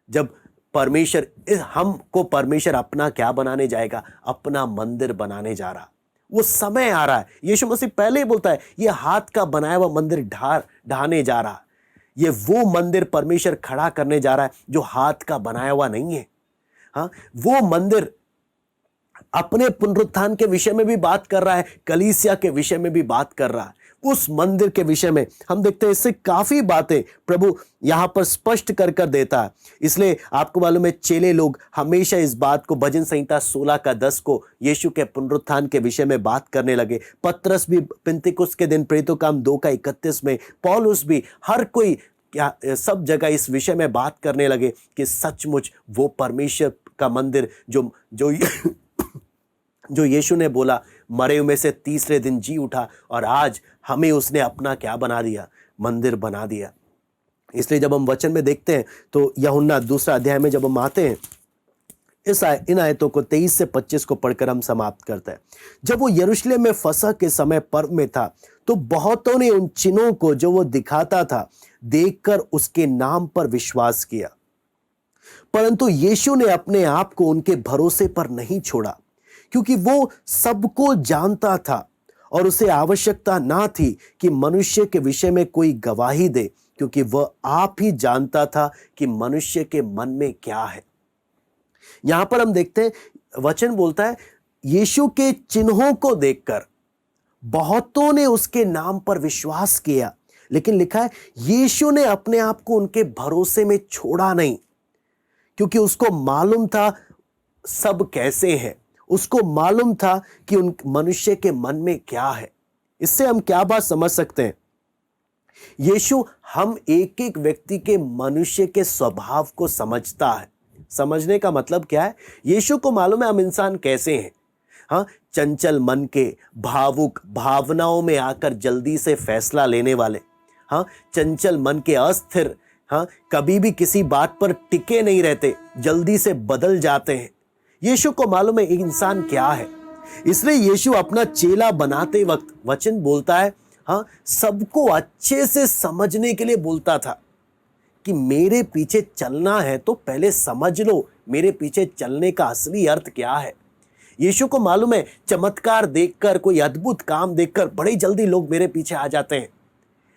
जब परमेश्वर, हमको परमेश्वर अपना क्या बनाने जाएगा, अपना मंदिर बनाने जा रहा। वो समय आ रहा है। यीशु मसीह पहले ही बोलता है, ये हाथ का बनाया हुआ मंदिर ढाने जा रहा। ये वो मंदिर परमेश्वर खड़ा करने जा रहा है जो हाथ का बनाया हुआ नहीं है। हाँ, वो मंदिर अपने पुनरुत्थान के विषय में भी बात कर रहा है, कलीसिया के विषय में भी बात कर रहा है। उस मंदिर के विषय में हम देखते हैं, इससे काफी बातें प्रभु यहां पर स्पष्ट कर कर देता है। इसलिए आपको मालूम है, चेले लोग हमेशा इस बात को भजन संहिता 16 का 10 को यीशु के पुनरुत्थान के विषय में बात करने लगे। पतरस भी पिन्तेकुस्त के दिन, प्रेरितों का काम 2 का 31 में, पौलुस भी, हर कोई क्या सब जगह इस विषय में बात करने लगे कि सचमुच वो परमेश्वर का मंदिर जो जो जो यीशु ने बोला, मरे हुए में से तीसरे दिन जी उठा, और आज हमें उसने अपना क्या बना दिया, मंदिर बना दिया। इसलिए जब हम वचन में देखते हैं तो यूहन्ना 2 अध्याय में जब हम आते हैं, इन आयतों को 23 से 25 को पढ़कर हम समाप्त करते हैं। जब वो यरूशलेम में फसह के समय पर्व में था, तो बहुतों ने उन चिन्हों को जो वो दिखाता था देखकर उसके नाम पर विश्वास किया। परंतु यीशु ने अपने आप को उनके भरोसे पर नहीं छोड़ा, क्योंकि वो सबको जानता था और उसे आवश्यकता ना थी कि मनुष्य के विषय में कोई गवाही दे, क्योंकि वह आप ही जानता था कि मनुष्य के मन में क्या है। यहां पर हम देखते हैं, वचन बोलता है, यीशु के चिन्हों को देखकर बहुतों ने उसके नाम पर विश्वास किया। लेकिन लिखा है, यीशु ने अपने आप को उनके भरोसे में छोड़ा नहीं, क्योंकि उसको मालूम था सब कैसे है। उसको मालूम था कि उन मनुष्य के मन में क्या है। इससे हम क्या बात समझ सकते हैं, यीशु हम एक एक व्यक्ति के मनुष्य के स्वभाव को समझता है। समझने का मतलब क्या है, यीशु को मालूम है हम इंसान कैसे हैं। हाँ, चंचल मन के, भावुक, भावनाओं में आकर जल्दी से फैसला लेने वाले, हाँ, चंचल मन के, अस्थिर, हाँ, कभी भी किसी बात पर टिके नहीं रहते, जल्दी से बदल जाते हैं। यीशु को मालूम है एक इंसान क्या है। इसलिए यीशु अपना चेला बनाते वक्त, वचन बोलता है, हाँ, सबको अच्छे से समझने के लिए बोलता था कि मेरे पीछे चलना है तो पहले समझ लो मेरे पीछे चलने का असली अर्थ क्या है। यीशु को मालूम है चमत्कार देखकर, कोई अद्भुत काम देखकर बड़ी जल्दी लोग मेरे पीछे आ जाते हैं,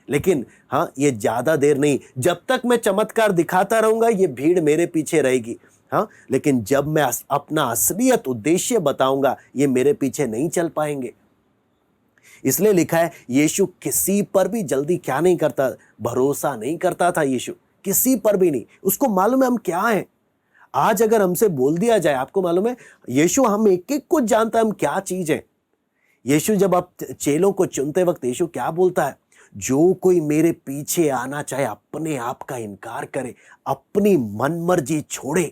लेकिन हाँ, ये ज्यादा देर नहीं, जब तक मैं चमत्कार दिखाता रहूंगा ये भीड़ मेरे पीछे रहेगी। हाँ, लेकिन जब मैं अपना असलियत उद्देश्य बताऊंगा ये मेरे पीछे नहीं चल पाएंगे। इसलिए लिखा है, यीशु किसी पर भी जल्दी क्या नहीं करता, भरोसा नहीं करता था। यीशु किसी पर भी नहीं, उसको मालूम है हम क्या हैं। आज अगर हमसे बोल दिया जाए, आपको मालूम है यीशु हम एक एक को जानता है हम क्या चीज है। यीशु जब आप चेलों को चुनते वक्त यीशु क्या बोलता है, जो कोई मेरे पीछे आना चाहे अपने आप का इनकार करे, अपनी मनमर्जी छोड़े।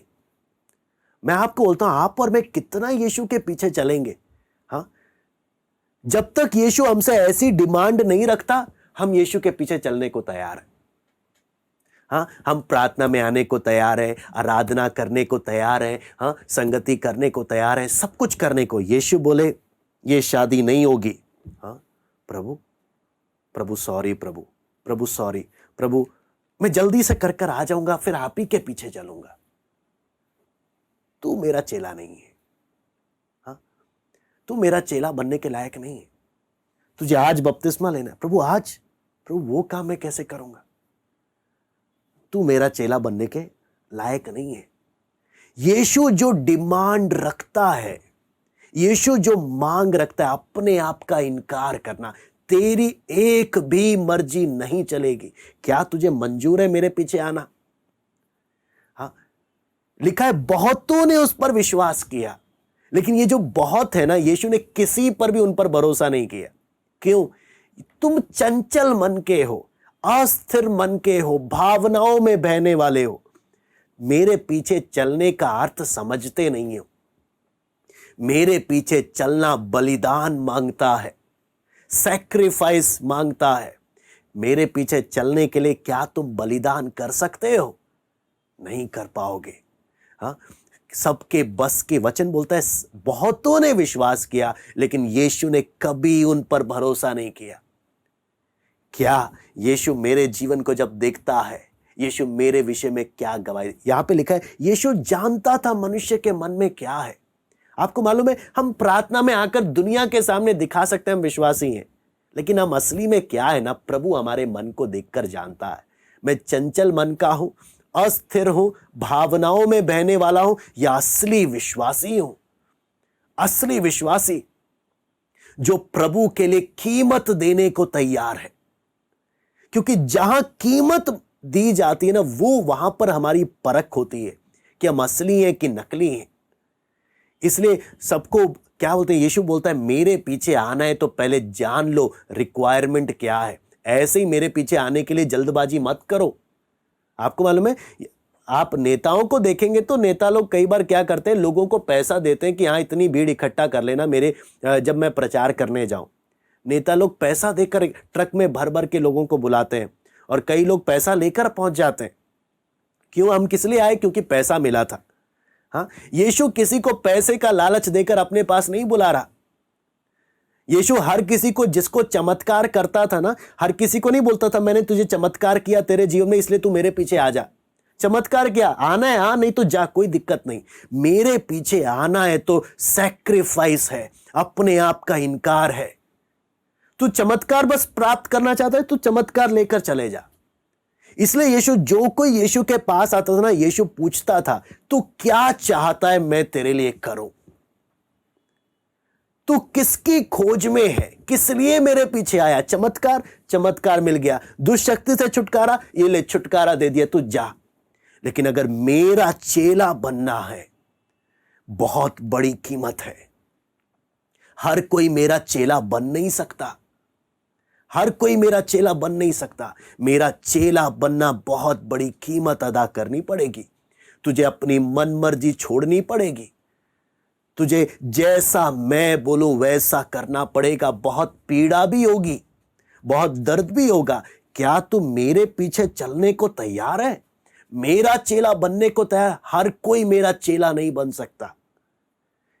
मैं आपको बोलता हूं, आप और मैं कितना यीशु के पीछे चलेंगे। हाँ, जब तक यीशु हमसे ऐसी डिमांड नहीं रखता, हम यीशु के पीछे चलने को तैयार हैं। हाँ, हम प्रार्थना में आने को तैयार है, आराधना करने को तैयार है, हाँ, संगति करने को तैयार है, सब कुछ करने को। यीशु बोले ये शादी नहीं होगी। हाँ, प्रभु सॉरी, प्रभु सॉरी, प्रभु मैं जल्दी से कर कर आ जाऊंगा, फिर आप ही के पीछे चलूंगा। तू मेरा चेला नहीं है। हाँ, तू मेरा चेला बनने के लायक नहीं है। तुझे आज बपतिस्मा लेना है, प्रभु आज, प्रभु वो काम मैं कैसे करूंगा। तू मेरा चेला बनने के लायक नहीं है। यीशु जो डिमांड रखता है, यीशु जो मांग रखता है, अपने आप का इनकार करना, तेरी एक भी मर्जी नहीं चलेगी। क्या तुझे मंजूर है मेरे पीछे आना? लिखा है बहुतों ने उस पर विश्वास किया, लेकिन ये जो बहुत है ना, यीशु ने किसी पर भी उन पर भरोसा नहीं किया। क्यों? तुम चंचल मन के हो, अस्थिर मन के हो, भावनाओं में बहने वाले हो, मेरे पीछे चलने का अर्थ समझते नहीं हो। मेरे पीछे चलना बलिदान मांगता है, सैक्रिफाइस मांगता है। मेरे पीछे चलने के लिए क्या तुम बलिदान कर सकते हो? नहीं कर पाओगे। हाँ, सबके बस के वचन बोलता है बहुतों ने विश्वास किया, लेकिन यीशु ने कभी उन पर भरोसा नहीं किया। क्या यीशु मेरे जीवन को जब देखता है, यीशु मेरे विषय में क्या गवाही? यहां पे लिखा है यीशु जानता था मनुष्य के मन में क्या है। आपको मालूम है, हम प्रार्थना में आकर दुनिया के सामने दिखा सकते हैं हम विश्वासी हैं, लेकिन हम असली में क्या है ना, प्रभु हमारे मन को देखकर जानता है। मैं चंचल मन का हूं, अस्थिर हूं, भावनाओं में बहने वाला हूं, या असली विश्वासी हूं। असली विश्वासी जो प्रभु के लिए कीमत देने को तैयार है, क्योंकि जहां कीमत दी जाती है ना, वो वहां पर हमारी परख होती है कि हम असली हैं कि नकली हैं। इसलिए सबको क्या बोलते हैं, यीशु बोलता है मेरे पीछे आना है तो पहले जान लो रिक्वायरमेंट क्या है। ऐसे ही मेरे पीछे आने के लिए जल्दबाजी मत करो। आपको मालूम है, आप नेताओं को देखेंगे तो नेता लोग कई बार क्या करते हैं, लोगों को पैसा देते हैं कि हाँ इतनी भीड़ इकट्ठा कर लेना मेरे जब मैं प्रचार करने जाऊं। नेता लोग पैसा देकर ट्रक में भर भर के लोगों को बुलाते हैं, और कई लोग पैसा लेकर पहुंच जाते हैं। क्यों? हम किस लिए आए? क्योंकि पैसा मिला था। हाँ, यीशु किसी को पैसे का लालच देकर अपने पास नहीं बुला रहा। यीशु हर किसी को, जिसको चमत्कार करता था ना, हर किसी को नहीं बोलता था मैंने तुझे चमत्कार किया तेरे जीवन में इसलिए तू मेरे पीछे आ जा। चमत्कार क्या? आना है आ, नहीं तो जा, कोई दिक्कत नहीं। मेरे पीछे आना है तो सैक्रिफाइस है, अपने आप का इनकार है। तू चमत्कार बस प्राप्त करना चाहता है, तू चमत्कार लेकर चले जा। इसलिए यीशु, जो कोई यीशु के पास आता था ना, यीशु पूछता था तू क्या चाहता है मैं तेरे लिए करूं? तू किसकी खोज में है? किस लिए मेरे पीछे आया? चमत्कार, चमत्कार मिल गया। दुष्शक्ति से छुटकारा, ये ले छुटकारा दे दिया, तू जा। लेकिन अगर मेरा चेला बनना है, बहुत बड़ी कीमत है। हर कोई मेरा चेला बन नहीं सकता। हर कोई मेरा चेला बन नहीं सकता। मेरा चेला बनना बहुत बड़ी कीमत अदा करनी पड़ेगी। तुझे अपनी मन मर्जी छोड़नी पड़ेगी। तुझे जैसा मैं बोलूं वैसा करना पड़ेगा। बहुत पीड़ा भी होगी, बहुत दर्द भी होगा। क्या तू मेरे पीछे चलने को तैयार है? मेरा चेला बनने को तैयार? हर कोई मेरा चेला नहीं बन सकता।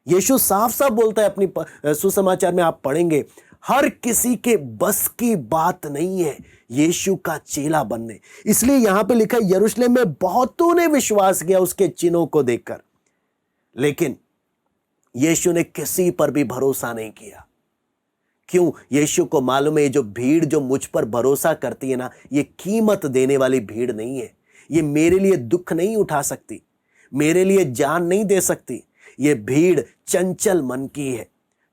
यीशु साफ साफ बोलता है अपनी सुसमाचार में, आप पढ़ेंगे, हर किसी के बस की बात नहीं है यीशु का चेला बनने। इसलिए यहां पे लिखा है यरूशलेम में बहुतों ने विश्वास किया उसके चिन्हों को देखकर, लेकिन यीशु ने किसी पर भी भरोसा नहीं किया। क्यों? यीशु को मालूम है जो भीड़ जो मुझ पर भरोसा करती है ना, ये कीमत देने वाली भीड़ नहीं है। ये मेरे लिए दुख नहीं उठा सकती, मेरे लिए जान नहीं दे सकती। ये भीड़ चंचल मन की है।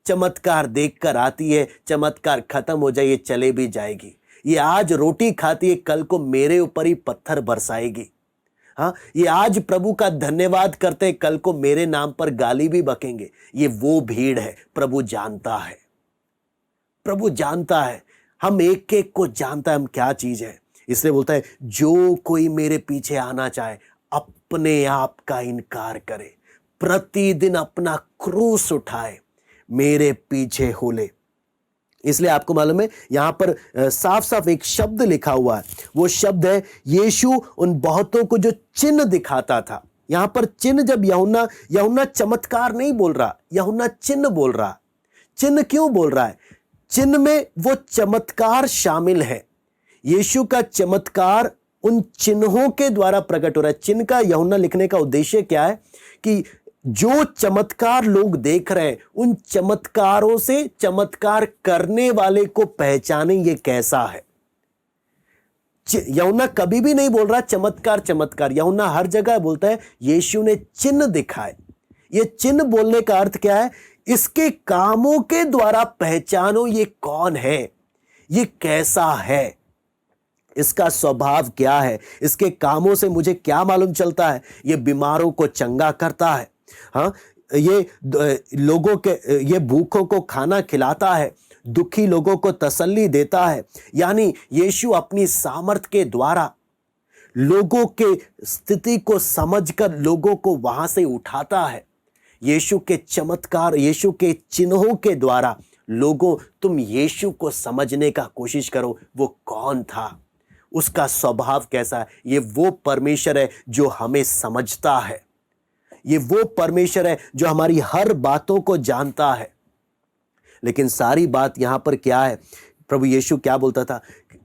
चमत्कार देखकर आती है, चमत्कार खत्म हो जाए ये चले भी जाएगी। ये आज रोटी खाती है, कल को मेरे ऊपर ही पत्थर बरसाएगी। हाँ, ये आज प्रभु का धन्यवाद करते हैं, कल को मेरे नाम पर गाली भी बकेंगे। ये वो भीड़ है। प्रभु जानता है, प्रभु जानता है, हम एक एक को जानता है हम क्या चीज है। इसलिए बोलता है जो कोई मेरे पीछे आना चाहे अपने आप का इनकार करे, प्रतिदिन अपना क्रूस उठाए, मेरे पीछे हो ले। इसलिए आपको मालूम है यहां पर साफ साफ एक शब्द लिखा हुआ है। वो शब्द है यीशु उन बहुतों को जो चिन्ह दिखाता था। यहां पर चिन्ह, जब यूहन्ना चमत्कार नहीं बोल रहा, यूहन्ना चिन्ह बोल रहा। चिन्ह क्यों बोल रहा है? चिन्ह में वो चमत्कार शामिल है। यीशु का चमत्कार उन चिन्हों के द्वारा प्रकट हो रहा है। चिन्ह का यूहन्ना लिखने का उद्देश्य क्या है कि जो चमत्कार लोग देख रहे हैं, उन चमत्कारों से चमत्कार करने वाले को पहचाने ये कैसा है। यूहन्ना कभी भी नहीं बोल रहा चमत्कार चमत्कार। यूहन्ना हर जगह बोलता है यीशु ने चिन्ह दिखाए। ये चिन्ह बोलने का अर्थ क्या है? इसके कामों के द्वारा पहचानो ये कौन है, ये कैसा है। इसका स्वभाव क्या है, इसके कामों से मुझे क्या मालूम चलता है। ये बीमारों को चंगा करता है, हाँ, लोगों के ये भूखों को खाना खिलाता है, दुखी लोगों को तसल्ली देता है। यानी यीशु अपनी सामर्थ के द्वारा लोगों के स्थिति को समझकर लोगों को वहां से उठाता है। यीशु के चमत्कार, यीशु के चिन्हों के द्वारा लोगों, तुम यीशु को समझने का कोशिश करो, वो कौन था, उसका स्वभाव कैसा है। ये वो परमेश्वर है जो हमें समझता है, ये वो परमेश्वर है जो हमारी हर बातों को जानता है। लेकिन सारी बात यहां पर क्या है, प्रभु यीशु क्या बोलता था,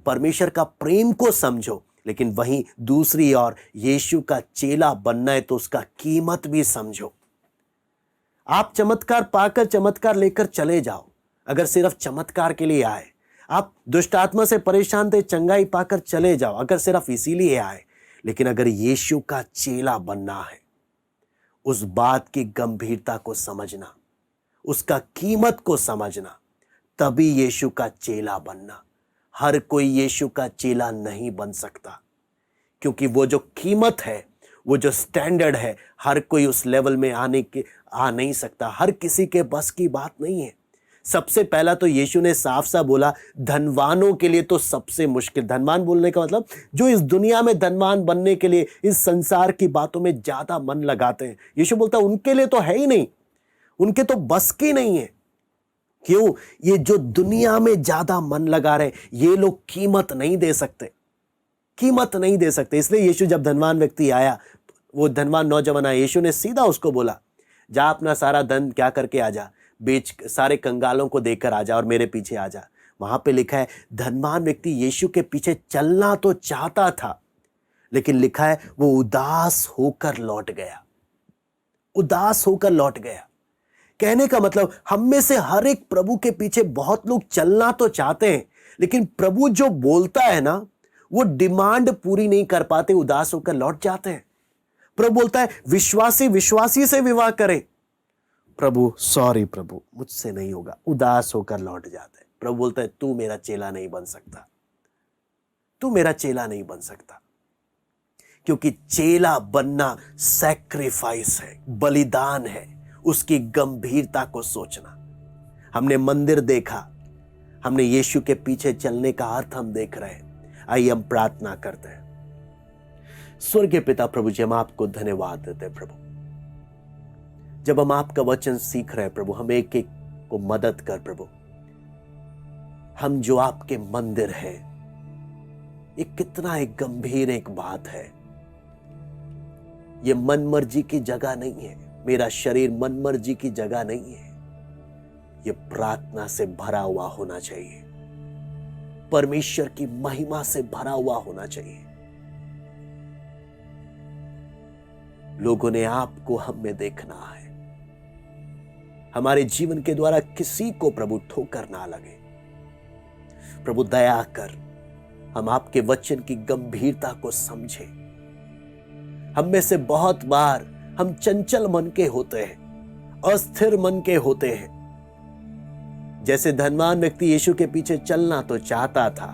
परमेश्वर का प्रेम को समझो, लेकिन वहीं दूसरी ओर यीशु का चेला बनना है तो उसका कीमत भी समझो। आप चमत्कार पाकर चमत्कार लेकर चले जाओ, अगर सिर्फ चमत्कार के लिए आए। आप दुष्ट आत्मा से परेशान थे, चंगाई पाकर चले जाओ, अगर सिर्फ इसीलिए आए। लेकिन अगर यीशु का चेला बनना है, उस बात की गंभीरता को समझना, उसका कीमत को समझना, तभी यीशु का चेला बनना। हर कोई यीशु का चेला नहीं बन सकता, क्योंकि वो जो कीमत है, वो जो स्टैंडर्ड है, हर कोई उस लेवल में आ नहीं सकता। हर किसी के बस की बात नहीं है। सबसे पहला तो यीशु ने साफ साफ बोला, धनवानों के लिए तो सबसे मुश्किल, धनवान बोलने का मतलब जो इस दुनिया में धनवान बनने के लिए इस संसार की बातों में ज्यादा मन लगाते हैं, यीशु बोलता है उनके लिए तो है ही नहीं, उनके तो बस की नहीं है। क्यों? ये जो दुनिया में ज्यादा मन लगा रहे, ये लोग कीमत नहीं दे सकते, कीमत नहीं दे सकते। इसलिए यीशु जब धनवान व्यक्ति आया, वो धनवान नौजवान आया, यीशु ने सीधा उसको बोला, जा अपना सारा धन क्या करके आ जा, बेच, सारे कंगालों को देकर आ जा और मेरे पीछे आ जा। वहां पे लिखा है धनवान व्यक्ति यीशु के पीछे चलना तो चाहता था, लेकिन लिखा है वो उदास होकर लौट गया, उदास होकर लौट गया। कहने का मतलब हम में से हर एक प्रभु के पीछे बहुत लोग चलना तो चाहते हैं, लेकिन प्रभु जो बोलता है ना, वो डिमांड पूरी नहीं कर पाते, उदास होकर लौट जाते हैं। प्रभु बोलता है विश्वासी विश्वासी से विवाह करे, प्रभु सॉरी प्रभु मुझसे नहीं होगा, उदास होकर लौट जाते हैं। प्रभु बोलता है तू मेरा चेला नहीं बन सकता, तू मेरा चेला नहीं बन सकता, क्योंकि चेला बनना सैक्रिफाइस है, बलिदान है, उसकी गंभीरता को सोचना। हमने मंदिर देखा, हमने यीशु के पीछे चलने का अर्थ हम देख रहे हैं। आइए हम प्रार्थना करते हैं। स्वर्गीय पिता प्रभु जी, हम आपको धन्यवाद देते हैं प्रभु, जब हम आपका वचन सीख रहे हैं प्रभु, हम एक एक को मदद कर प्रभु। हम जो आपके मंदिर है, ये कितना एक गंभीर एक बात है। ये मन मर्जी की जगह नहीं है, मेरा शरीर मन मर्जी की जगह नहीं है। ये प्रार्थना से भरा हुआ होना चाहिए, परमेश्वर की महिमा से भरा हुआ होना चाहिए। लोगों ने आपको हम में देखना है। हमारे जीवन के द्वारा किसी को प्रभु ठोकर ना लगे। प्रभु दया कर, हम आपके वचन की गंभीरता को समझे। हम में से बहुत बार हम चंचल मन के होते हैं, अस्थिर मन के होते हैं। जैसे धनवान व्यक्ति यीशु के पीछे चलना तो चाहता था,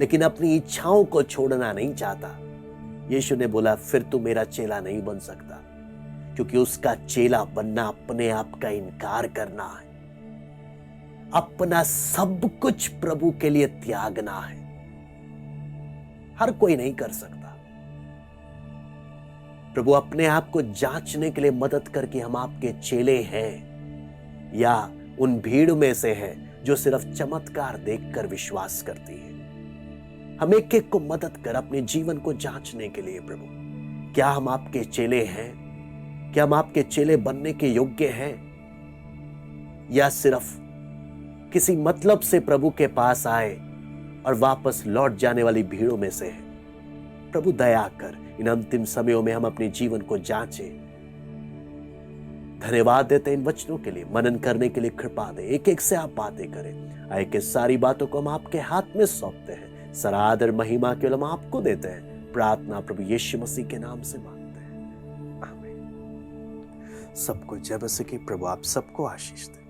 लेकिन अपनी इच्छाओं को छोड़ना नहीं चाहता। यीशु ने बोला फिर तू मेरा चेला नहीं बन सकता, क्योंकि उसका चेला बनना अपने आप का इनकार करना है, अपना सब कुछ प्रभु के लिए त्यागना है। हर कोई नहीं कर सकता। प्रभु अपने आप को जांचने के लिए मदद करके हम आपके चेले हैं या उन भीड़ में से हैं जो सिर्फ चमत्कार देखकर विश्वास करती है। हम एक एक को मदद कर अपने जीवन को जांचने के लिए प्रभु, क्या हम आपके चेले हैं? क्या हम आपके चेले बनने के योग्य हैं, या सिर्फ किसी मतलब से प्रभु के पास आए और वापस लौट जाने वाली भीड़ों में से हैं? प्रभु दया कर, इन अंतिम समयों में हम अपने जीवन को जांचें। धन्यवाद देते इन वचनों के लिए, मनन करने के लिए कृपा दे। एक एक से आप बातें करें। आए के सारी बातों को हम आपके हाथ में सौंपते हैं। सारा आदर महिमा केवल हम आपको देते हैं। प्रार्थना प्रभु यीशु मसीह के नाम से मांगते हैं, आमीन। सबको जय मसीह की। प्रभु आप सबको आशीष दे।